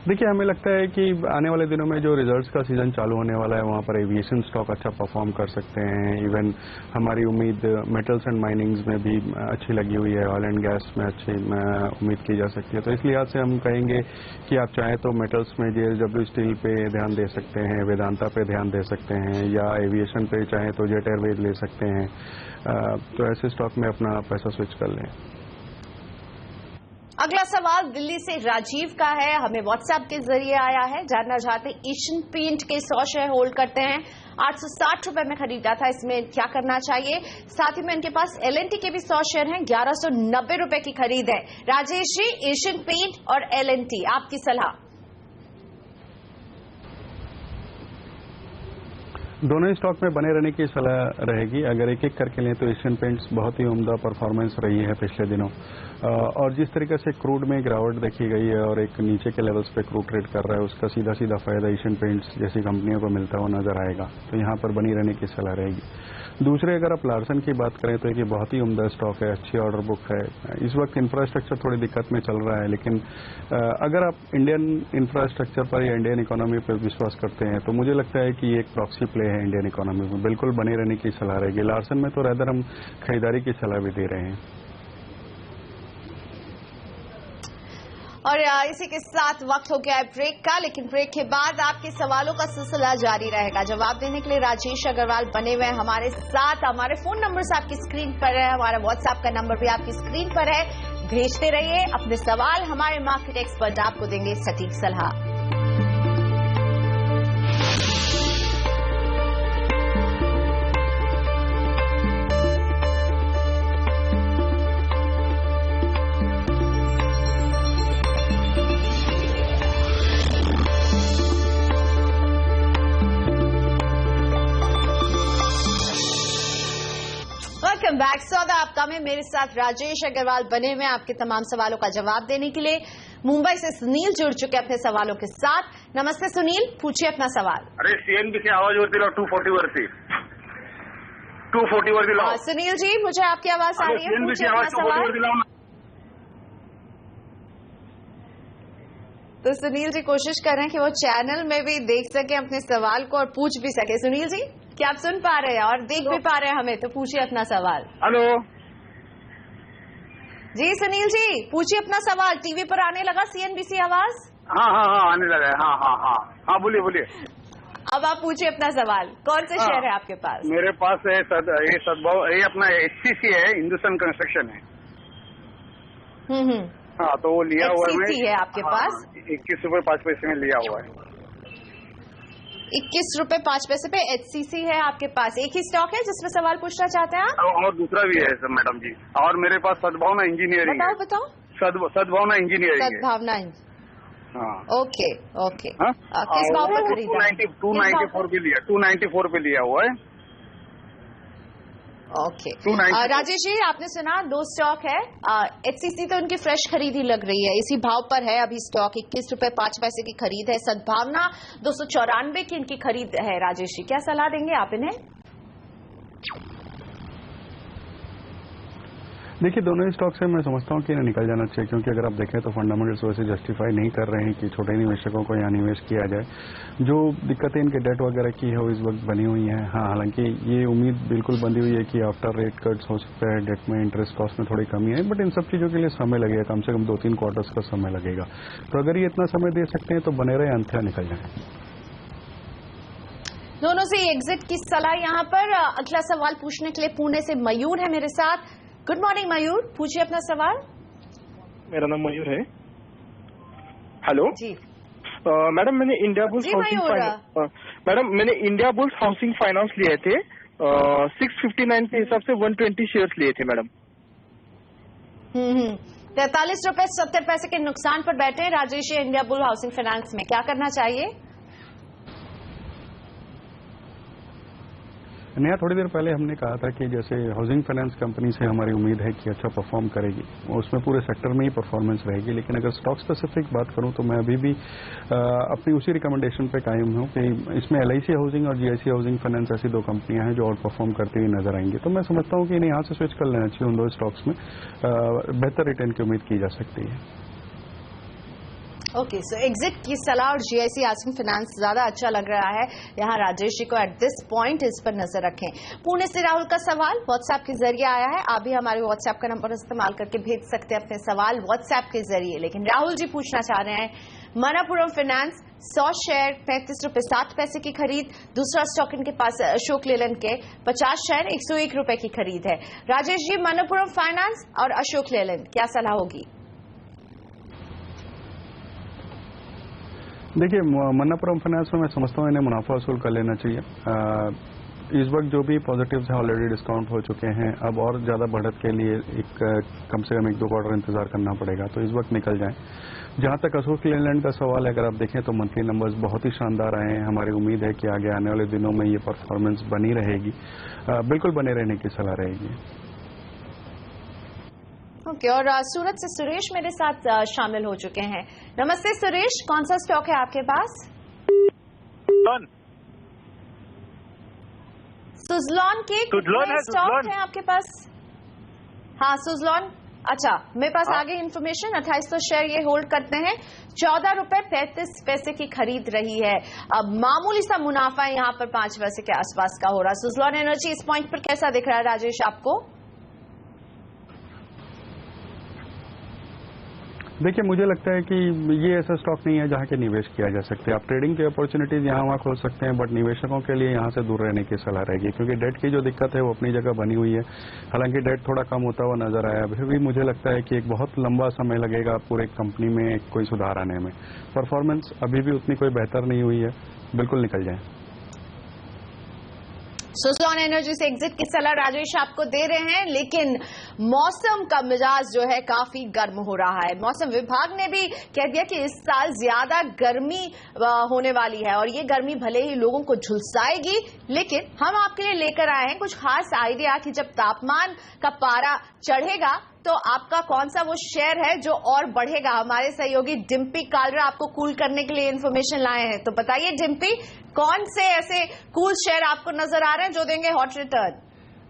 देखिए, हमें लगता है कि आने वाले दिनों में जो रिजल्ट्स का सीजन चालू होने वाला है वहाँ पर एविएशन स्टॉक अच्छा परफॉर्म कर सकते हैं। इवन हमारी उम्मीद मेटल्स एंड माइनिंग्स में भी अच्छी लगी हुई है, ऑयल एंड गैस में अच्छी उम्मीद की जा सकती है। तो इस लिहाज से हम कहेंगे कि आप चाहें तो मेटल्स में JSW स्टील पे ध्यान दे सकते हैं, वेदांता पे ध्यान दे सकते हैं, या एविएशन पे चाहें तो जेट एयरवेज ले सकते हैं। तो ऐसे स्टॉक में अपना पैसा स्विच कर लें। अगला सवाल दिल्ली से राजीव का है, हमें व्हाट्सएप के जरिए आया है। जानना चाहते एशियन पेंट के 100 शेयर होल्ड करते हैं, 860 रुपए में खरीदा था, इसमें क्या करना चाहिए? साथ ही में इनके पास L&T के भी 100 शेयर हैं, 1190 रुपए की खरीद है। राजेश जी, एशियन पेंट और L&T, आपकी सलाह? दोनों ही स्टॉक में बने रहने की सलाह रहेगी। अगर एक एक करके लें तो एशियन पेंट्स बहुत ही उम्दा परफॉर्मेंस रही है पिछले दिनों, और जिस तरीके से क्रूड में गिरावट देखी गई है और एक नीचे के लेवल्स पे क्रूड ट्रेड कर रहा है, उसका सीधा सीधा फायदा एशियन पेंट्स जैसी कंपनियों को मिलता हुआ नजर आएगा, तो यहाँ पर बनी रहने की सलाह रहेगी। दूसरे, अगर आप लार्सन की बात करें तो ये बहुत ही उम्दा स्टॉक है, अच्छी ऑर्डर बुक है। इस वक्त इंफ्रास्ट्रक्चर थोड़ी दिक्कत में चल रहा है, लेकिन अगर आप इंडियन इंफ्रास्ट्रक्चर पर या इंडियन इकोनॉमी पर विश्वास करते हैं तो मुझे लगता है कि ये एक प्रॉक्सी प्ले है इंडियन इकोनॉमी में, बिल्कुल बने रहने की सलाह रहेगी। लार्सन में तो रेदर हम खरीदारी की सलाह भी दे रहे हैं। और इसी के साथ वक्त हो गया है ब्रेक का, लेकिन ब्रेक के बाद आपके सवालों का सिलसिला जारी रहेगा। जवाब देने के लिए राजेश अग्रवाल बने हुए हैं हमारे साथ। हमारे फोन नंबर्स आपकी स्क्रीन पर है, हमारा व्हाट्सएप का नंबर भी आपकी स्क्रीन पर है, भेजते रहिए अपने सवाल, हमारे मार्केट एक्सपर्ट आपको देंगे सटीक सलाह। Welcome back. सौदा आपका में मेरे साथ राजेश अग्रवाल बने हुए आपके तमाम सवालों का जवाब देने के लिए। मुंबई से सुनील जुड़ चुके अपने सवालों के साथ। नमस्ते सुनील, पूछिए अपना सवाल। अरे CNBC आवाज वरती लाव 240 वरती 240 वरती लाव। सुनील जी, मुझे आपकी आवाज आ रही है, पूछिए अपना सवाल। तो सुनील जी कोशिश कर रहे हैं कि वो चैनल में भी देख सके अपने सवाल को और पूछ भी सके। सुनील जी, क्या आप सुन पा रहे हैं और देख भी पा रहे हैं हमें? तो पूछिए अपना सवाल। हेलो जी सुनील जी, पूछिए अपना सवाल। टीवी पर आने लगा CNBC आवाज? हाँ आने लगा है। हाँ बोलिए। अब आप पूछिए अपना सवाल, कौन से शेयर है आपके पास? मेरे पास है ये सद्भाव, ये अपना HCC है, हिंदुस्तान कंस्ट्रक्शन है। हाँ, तो वो लिया हुआ है। HCC है आपके पास? 21 रुपए 5 पैसे में लिया हुआ है। 21 रुपए 5 पैसे पे HCC है आपके पास। एक ही स्टॉक है जिसमें सवाल पूछना चाहते हैं आप? और दूसरा भी है सर मैडम जी। और मेरे पास सद्भावना इंजीनियरिंग है। बताओ। सद्भावना इंजीनियरिंग है। सद्भावना। हाँ। ओके। किस भाव पर खरीदा? 294 पे लिया, 294 पे लिया हुआ है। ओके। राजेश जी, आपने सुना 2 स्टॉक है। HCC तो उनकी फ्रेश खरीदी लग रही है, इसी भाव पर है अभी स्टॉक। 21 रुपए 5 पैसे की खरीद है। सद्भावना 294 की इनकी खरीद है। राजेश जी, क्या सलाह देंगे आप इन्हें? देखिए, दोनों ही स्टॉक से मैं समझता हूं कि इन्हें निकल जाना चाहिए, क्योंकि अगर आप देखें तो फंडामेंटल्स वैसे जस्टिफाई नहीं कर रहे हैं कि छोटे निवेशकों को यहाँ निवेश किया जाए। जो दिक्कतें इनके डेट वगैरह की है वो इस वक्त बनी हुई हैं। हाँ, हालांकि ये उम्मीद बिल्कुल बंधी हुई है कि आफ्टर रेट कट्स हो सकता है डेट में इंटरेस्ट कॉस्ट में थोड़ी कमी है, बट इन सब चीज़ों के लिए समय लगेगा, कम से कम 2-3 क्वार्टर्स का समय लगेगा। तो अगर ये इतना समय दे सकते हैं तो बने रहे, अंततः निकल जाए। दोनों से एग्जिट की सलाह यहाँ पर। अगला सवाल पूछने के लिए पुणे से मयूर है मेरे साथ। गुड मॉर्निंग मयूर, पूछिए अपना सवाल। मेरा नाम मयूर है। हेलो जी। मैडम, मैंने India bulls housing finance, madam मैंने इंडिया बुल्स हाउसिंग फाइनेंस लिए थे 659 के हिसाब से 120 शेयर्स लिए थे मैडम। 43 रुपए 70 पैसे के नुकसान पर बैठे Rajesh India bull housing finance में, क्या करना चाहिए? नया थोड़ी देर पहले हमने कहा था कि जैसे हाउसिंग फाइनेंस कंपनी से हमारी उम्मीद है कि अच्छा परफॉर्म करेगी, उसमें पूरे सेक्टर में ही परफॉर्मेंस रहेगी। लेकिन अगर स्टॉक स्पेसिफिक बात करूं तो मैं अभी भी अपनी उसी रिकमेंडेशन पे कायम हूं कि इसमें LIC हाउसिंग और GIC हाउसिंग फाइनेंस ऐसी 2 कंपनियां हैं जो और परफॉर्म करती हुई नजर आएंगी। तो मैं समझता हूं कि इन्हें यहाँ से स्विच कर लेना चाहिए। उन 2 स्टॉक्स में बेहतर रिटर्न की उम्मीद की जा सकती है। ओके, सो एग्जिट की सलाह और GIC हाउसिंग फाइनेंस ज्यादा अच्छा लग रहा है यहाँ राजेश जी को एट दिस पॉइंट, इस पर नजर रखें। पुणे से राहुल का सवाल व्हाट्सएप के जरिए आया है। आप भी हमारे व्हाट्सएप का नंबर इस्तेमाल करके भेज सकते हैं अपने सवाल व्हाट्सएप के जरिए। लेकिन राहुल जी पूछना चाह रहे हैं, मणप्पुरम फाइनेंस 100 शेयर 35 रुपए 7 पैसे की खरीद। दूसरा स्टॉक इनके पास अशोक लेलैंड के 50 शेयर 101 रुपए की खरीद है। राजेश जी, मणप्पुरम फाइनेंस और अशोक लेलैंड, क्या सलाह होगी? देखिए, मणप्पुरम फाइनेंस में मैं समझता हूँ इन्हें मुनाफा वसूल कर लेना चाहिए। इस वक्त जो भी पॉजिटिव्स हैं ऑलरेडी डिस्काउंट हो चुके हैं, अब और ज़्यादा बढ़त के लिए कम से कम 1-2 क्वार्टर इंतजार करना पड़ेगा, तो इस वक्त निकल जाएं। जहाँ तक अशोक लेलैंड का सवाल है, अगर आप देखें तो मंथली नंबर्स बहुत ही शानदार आए हैं। हमारी उम्मीद है कि आगे आने वाले दिनों में ये परफॉर्मेंस बनी रहेगी, बिल्कुल बने रहने की सलाह रहेगी। ओके, और सूरत से सुरेश मेरे साथ शामिल हो चुके हैं। नमस्ते सुरेश, कौन सा स्टॉक है आपके पास? सुजलॉन के कितने स्टॉक है आपके पास? हाँ, सुजलॉन। अच्छा, मेरे पास आगे इन्फॉर्मेशन 2800 शेयर ये होल्ड करते हैं। 14 रुपए 35 पैसे की खरीद रही है। अब मामूली सा मुनाफा यहाँ पर 5 पैसे के आसपास का हो रहा है। सुजलॉन एनर्जी इस पॉइंट पर कैसा दिख रहा है राजेश आपको? देखिए, मुझे लगता है कि ये ऐसा स्टॉक नहीं है जहाँ के निवेश किया जा सकते। आप ट्रेडिंग की अपॉर्चुनिटीज यहाँ वहाँ खोल सकते हैं, बट निवेशकों के लिए यहाँ से दूर रहने की सलाह रहेगी, क्योंकि डेट की जो दिक्कत है वो अपनी जगह बनी हुई है। हालांकि डेट थोड़ा कम होता हुआ नजर आया, अभी भी मुझे लगता है कि एक बहुत लंबा समय लगेगा पूरे कंपनी में कोई सुधार आने में। परफॉर्मेंस अभी भी उतनी कोई बेहतर नहीं हुई है, बिल्कुल निकल जाए। सुजलॉन एनर्जी से एग्जिट की सलाह राजेश आपको दे रहे हैं, लेकिन मौसम का मिजाज जो है काफी गर्म हो रहा है। मौसम विभाग ने भी कह दिया कि इस साल ज्यादा गर्मी होने वाली है और ये गर्मी भले ही लोगों को झुलसाएगी, लेकिन हम आपके लिए लेकर आए हैं कुछ खास आइडिया कि जब तापमान का पारा चढ़ेगा तो आपका कौन सा वो शेयर है जो और बढ़ेगा। हमारे सहयोगी डिम्पी कालरा आपको कूल करने के लिए इन्फॉर्मेशन लाए हैं। तो बताइए डिम्पी, कौन से ऐसे कूल शेयर आपको नजर आ रहे हैं जो देंगे हॉट रिटर्न?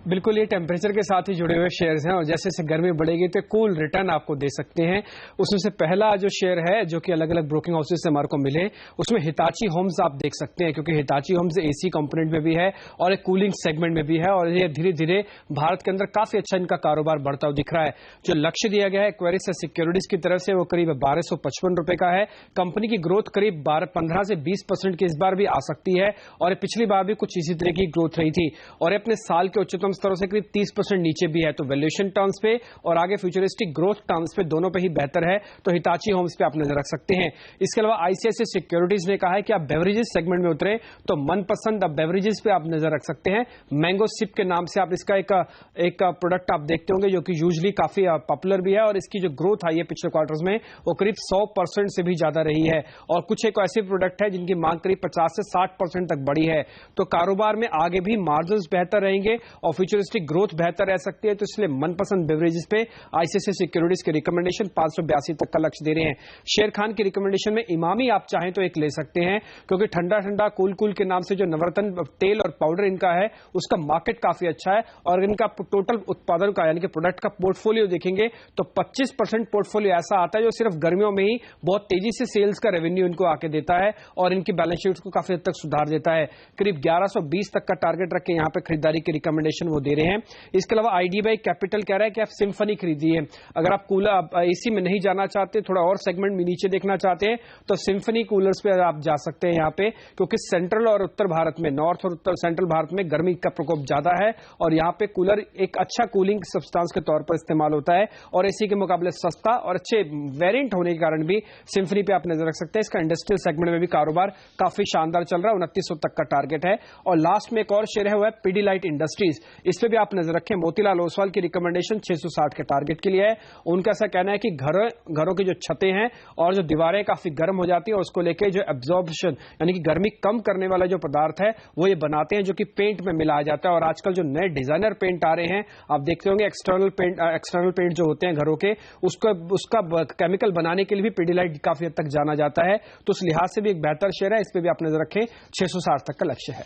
बिल्कुल, ये टेम्परेचर के साथ ही जुड़े हुए शेयर्स हैं और जैसे जैसे गर्मी बढ़ेगी तो कूल रिटर्न आपको दे सकते हैं। उसमें से पहला जो शेयर है जो कि अलग अलग ब्रोकिंग हाउसेस से हमारे को मिले, उसमें हिताची होम्स आप देख सकते हैं, क्योंकि हिताची होम्स एसी कंपोनेंट में भी है और एक कूलिंग सेगमेंट में भी है और ये धीरे धीरे भारत के अंदर काफी अच्छा इनका कारोबार बढ़ता हुआ दिख रहा है। जो लक्ष्य दिया गया है एक्वेरिस सिक्योरिटीज की तरफ से वो करीब 1255 रुपए का है। कंपनी की ग्रोथ करीब 15 से 20% की इस बार भी आ सकती है और पिछली बार भी कुछ इसी तरह की ग्रोथ रही थी और अपने साल के उच्चतम स्तरों से करीब 30% नीचे भी है। तो वैल्यूएशन टर्म्स पे और आगे फ्यूचरिस्टिक ग्रोथ टर्म्स पे दोनों पे ही बेहतर है, तो हिताची होम्स पे आप नजर रख सकते हैं। इसके अलावा आईसीआईसीआई सिक्योरिटीज ने कहा है कि आप बेवरेजेस सेगमेंट में उतरे तो मनपसंद अब बेवरेजेस पे आप नजर रख सकते हैं। मैंगो सिप के नाम से आप इसका एक प्रोडक्ट आप देखते होंगे जो कि यूजुअली काफी पॉपुलर भी है और इसकी जो ग्रोथ आई है पिछले क्वार्टर्स में वो करीब 100% से भी ज्यादा रही है और कुछ एक ऐसे प्रोडक्ट है जिनकी मांग करीब 50 से 60% तक बढ़ी है। तो कारोबार में आगे भी मार्जिन बेहतर रहेंगे और फ्यूचरिस्टिक ग्रोथ बेहतर रह सकती है। तो इसलिए मनपसंद बेवरेजेस पे आईसीआईसीआई सिक्योरिटीज के रिकमेंडेशन 582 तक का लक्ष्य दे रहे हैं। शेर खान की रिकमेंडेशन में इमामी आप चाहें तो एक ले सकते हैं, क्योंकि ठंडा ठंडा कूल कूल के नाम से जो नवरत्न तेल और पाउडर इनका है उसका मार्केट काफी अच्छा है और इनका टोटल उत्पादन का यानी कि प्रोडक्ट का पोर्टफोलियो देखेंगे तो 25% पोर्टफोलियो ऐसा आता है जो सिर्फ गर्मियों में ही बहुत तेजी से सेल्स का रेवेन्यू इनको आके देता है और इनकी बैलेंस शीट को काफी हद तक सुधार देता है। करीब 1120 तक का टारगेट रख के यहाँ पे खरीदारी की रिकमेंडेशन वो दे रहे हैं। इसके अलावा आईडीबीआई कैपिटल कह रहा है कि आप सिम्फनी खरीदिए। अगर आप कूलर एसी में नहीं जाना चाहते, थोड़ा और सेगमेंट में नीचे देखना चाहते हैं तो सिम्फनी कूलर्स पे आप जा सकते हैं यहाँ पे, क्योंकि सेंट्रल और उत्तर भारत में, नॉर्थ और उत्तर सेंट्रल भारत में गर्मी का प्रकोप ज्यादा है और यहाँ पे कूलर एक अच्छा कूलिंग सब्सटेंस के तौर पर इस्तेमाल होता है और एसी के मुकाबले सस्ता और अच्छे वेरिएंट होने के कारण भी सिम्फनी पे आप नजर रख सकते हैं। इसका इंडस्ट्रियल सेगमेंट में भी कारोबार काफी शानदार चल रहा है, 2900 तक का टारगेट है। और लास्ट में एक और शेयर है वो है पीडीलाइट इंडस्ट्रीज, इस पे भी आप नजर रखें। मोतीलाल ओसवाल की रिकमेंडेशन 660 के टारगेट के लिए है। उनका ऐसा कहना है कि घरों की जो छतें हैं और जो दीवारें काफी गर्म हो जाती है उसको लेकर जो एब्जॉर्प्शन यानी कि गर्मी कम करने वाला जो पदार्थ है वो ये बनाते हैं जो कि पेंट में मिलाया जाता है। और आजकल जो नए डिजाइनर पेंट आ रहे हैं आप देखते होंगे, एक्सटर्नल पेंट जो होते हैं घरों के उसका केमिकल बनाने के लिए भी पीडीलाइट काफी हद तक जाना जाता है। तो उस लिहाज से भी एक बेहतर शेयर है, इस पे भी आप नजर रखें। 660 तक का लक्ष्य है।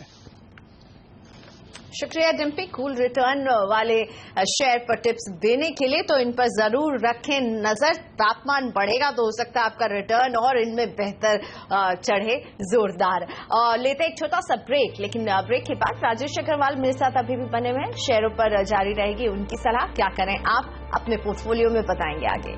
शुक्रिया डिम्पी, कूल रिटर्न वाले शेयर पर टिप्स देने के लिए। तो इन पर जरूर रखें नजर, तापमान बढ़ेगा तो हो सकता है आपका रिटर्न और इनमें बेहतर चढ़े जोरदार। लेते एक छोटा सा ब्रेक, लेकिन ब्रेक के बाद राजेश अग्रवाल मेरे साथ अभी भी बने हुए हैं। शेयरों पर जारी रहेगी उनकी सलाह, क्या करें आप अपने पोर्टफोलियो में बताएंगे आगे।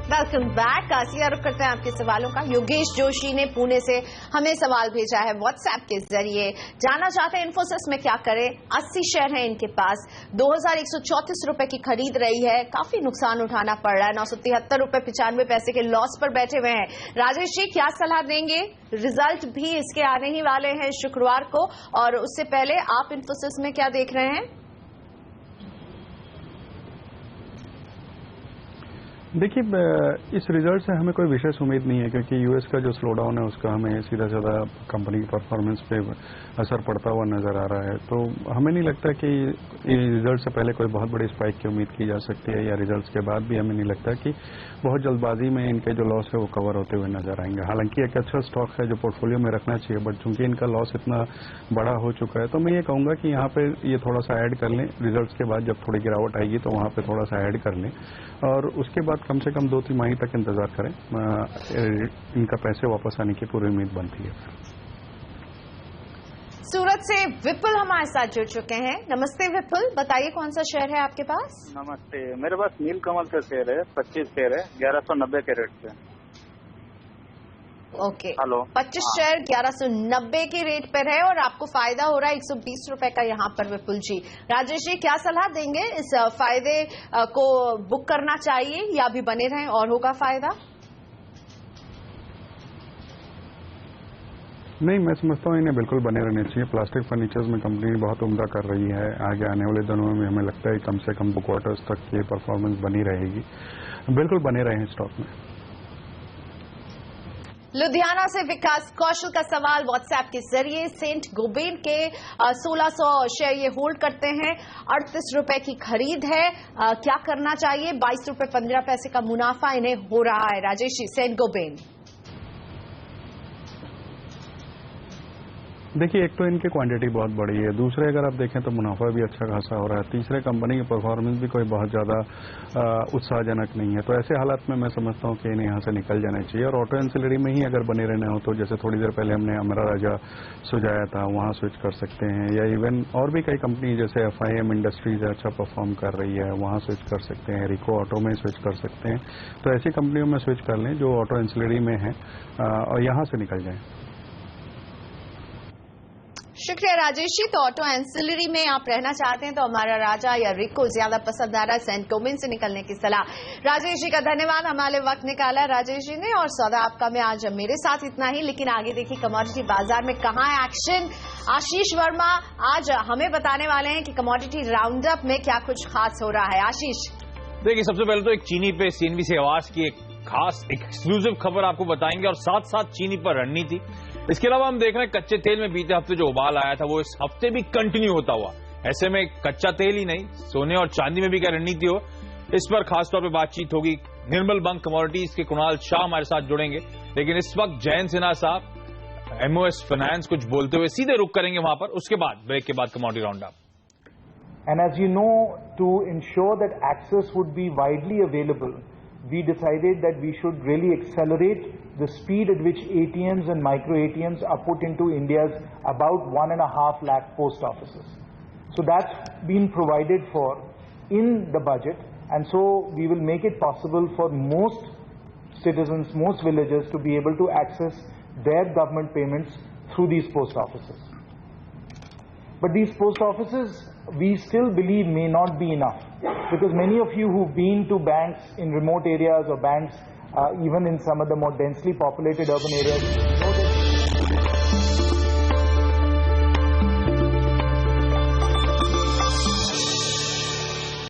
Welcome back. आसिया रुक करते हैं आपके सवालों का। योगेश जोशी ने पुणे से हमें सवाल भेजा है व्हाट्सएप के जरिए, जानना चाहते हैं इन्फोसिस में क्या करें। 80 शेयर हैं इनके पास, 2134 रुपए की खरीद रही है, काफी नुकसान उठाना पड़ रहा है, 973 रुपए 95 पैसे के लॉस पर बैठे हुए हैं। राजेश जी क्या सलाह देंगे? रिजल्ट भी इसके आने ही वाले हैं शुक्रवार को, और उससे पहले आप इन्फोसिस में क्या देख रहे हैं? देखिए, इस रिजल्ट से हमें कोई विशेष उम्मीद नहीं है, क्योंकि यूएस का जो स्लो डाउन है उसका हमें सीधा सीधा कंपनी की परफॉर्मेंस पे असर पड़ता हुआ नजर आ रहा है। तो हमें नहीं लगता कि रिजल्ट से पहले कोई बहुत बड़ी स्पाइक की उम्मीद की जा सकती है, या रिजल्ट्स के बाद भी हमें नहीं लगता कि बहुत जल्दबाजी में इनके जो लॉस है वो कवर होते हुए नजर आएंगे। हालांकि एक अच्छा स्टॉक है जो पोर्टफोलियो में रखना चाहिए, बट चूंकि इनका लॉस इतना बड़ा हो चुका है तो मैं ये कहूंगा कि यहाँ पे ये थोड़ा सा ऐड कर लें। रिजल्ट्स के बाद जब थोड़ी गिरावट आएगी तो वहाँ पे थोड़ा सा ऐड कर लें और उसके बाद कम से कम 2 तिमाही तक इंतजार करें। इनका पैसे वापस आने की पूरी उम्मीद बनती है। सूरत से विपुल हमारे साथ जुड़ चुके हैं। नमस्ते विपुल, बताइए कौन सा शेयर है आपके पास? नमस्ते, मेरे पास नीलकमल का शेयर है, 25 शेयर है, 1190 के रेट पे। ओके, हेलो, 25 शेयर 1190 के रेट पर है और आपको फायदा हो रहा है 120 रुपए का यहाँ पर। विपुल जी, राजेश जी क्या सलाह देंगे? इस फायदे को बुक करना चाहिए या अभी बने रहें और होगा फायदा? नहीं, मैं समझता हूँ इन्हें बिल्कुल बने रहने चाहिए। प्लास्टिक फर्नीचर्स में कंपनी बहुत उम्दा कर रही है। आगे आने वाले दिनों में हमें लगता है कम से कम 2 क्वार्टर्स तक ये परफॉर्मेंस बनी रहेगी। बिल्कुल बने रहे स्टॉक में। लुधियाना से विकास कौशल का सवाल व्हाट्सएप के जरिए। सेंट गोबेन के 1600 शेयर ये होल्ड करते हैं, 38 रुपए की खरीद है, क्या करना चाहिए? 22 रुपए 15 पैसे का मुनाफा इन्हें हो रहा है। Rajesh ji, Saint Gobain. देखिए, एक तो इनकी क्वांटिटी बहुत बड़ी है, दूसरे अगर आप देखें तो मुनाफा भी अच्छा खासा हो रहा है, तीसरे कंपनी की परफॉर्मेंस भी कोई बहुत ज़्यादा उत्साहजनक नहीं है। तो ऐसे हालात में मैं समझता हूँ कि इन्हें यहाँ से निकल जाना चाहिए और ऑटो एंसिलरी में ही अगर बने रहना हो तो जैसे थोड़ी देर पहले हमने अमरा राजा सुझाया था, वहाँ स्विच कर सकते हैं, या इवन और भी कई कंपनी जैसे FIM इंडस्ट्रीज अच्छा परफॉर्म कर रही है, वहाँ स्विच कर सकते हैं, रिको ऑटो में स्विच कर सकते हैं। तो ऐसी कंपनियों में स्विच कर लें जो ऑटो एंसिलरी में है और यहाँ से निकल जाएं। शुक्रिया राजेश जी। तो ऑटो एंसिलरी में आप रहना चाहते हैं तो हमारा राजा या रिको ज्यादा पसंद आ रहा है, सेंट गोबेन से निकलने की सलाह। राजेश जी का धन्यवाद, हमारे वक्त निकाला राजेश जी ने। और सौदा आपका में आज मेरे साथ इतना ही, लेकिन आगे देखिए कमोडिटी बाजार में कहां है एक्शन। आशीष वर्मा आज हमें बताने वाले हैं कि कमोडिटी राउंड अप में क्या कुछ खास हो रहा है। आशीष। देखिए, सबसे पहले तो एक चीनी पे CNBC आवाज की एक खास एक्सक्लूसिव खबर आपको बताएंगे और साथ साथ चीनी पर रणनीति। इसके अलावा हम देख रहे हैं कच्चे तेल में बीते हफ्ते जो उबाल आया था वो इस हफ्ते भी कंटिन्यू होता हुआ। ऐसे में कच्चा तेल ही नहीं, सोने और चांदी में भी क्या रणनीति हो, इस पर खासतौर पर बातचीत होगी। निर्मल बंक कमोडिटीज के कुणाल शाह हमारे साथ जुड़ेंगे, लेकिन इस वक्त जयंत सिन्हा साहब MOS फाइनेंस कुछ बोलते हुए सीधे रुक करेंगे वहां पर। उसके बाद ब्रेक के बाद commodity round up. And as you know, to ensure that access would be widely available, we decided that we should really accelerate the speed at which ATMs and micro ATMs are put into India's about 1.5 lakh post offices. So that's been provided for in the budget, and so we will make it possible for most citizens, most villagers to be able to access their government payments through these post offices. But these post offices, we still believe, may not be enough, because many of you who've been to banks in remote areas or banks even in some of the more densely populated urban areas know that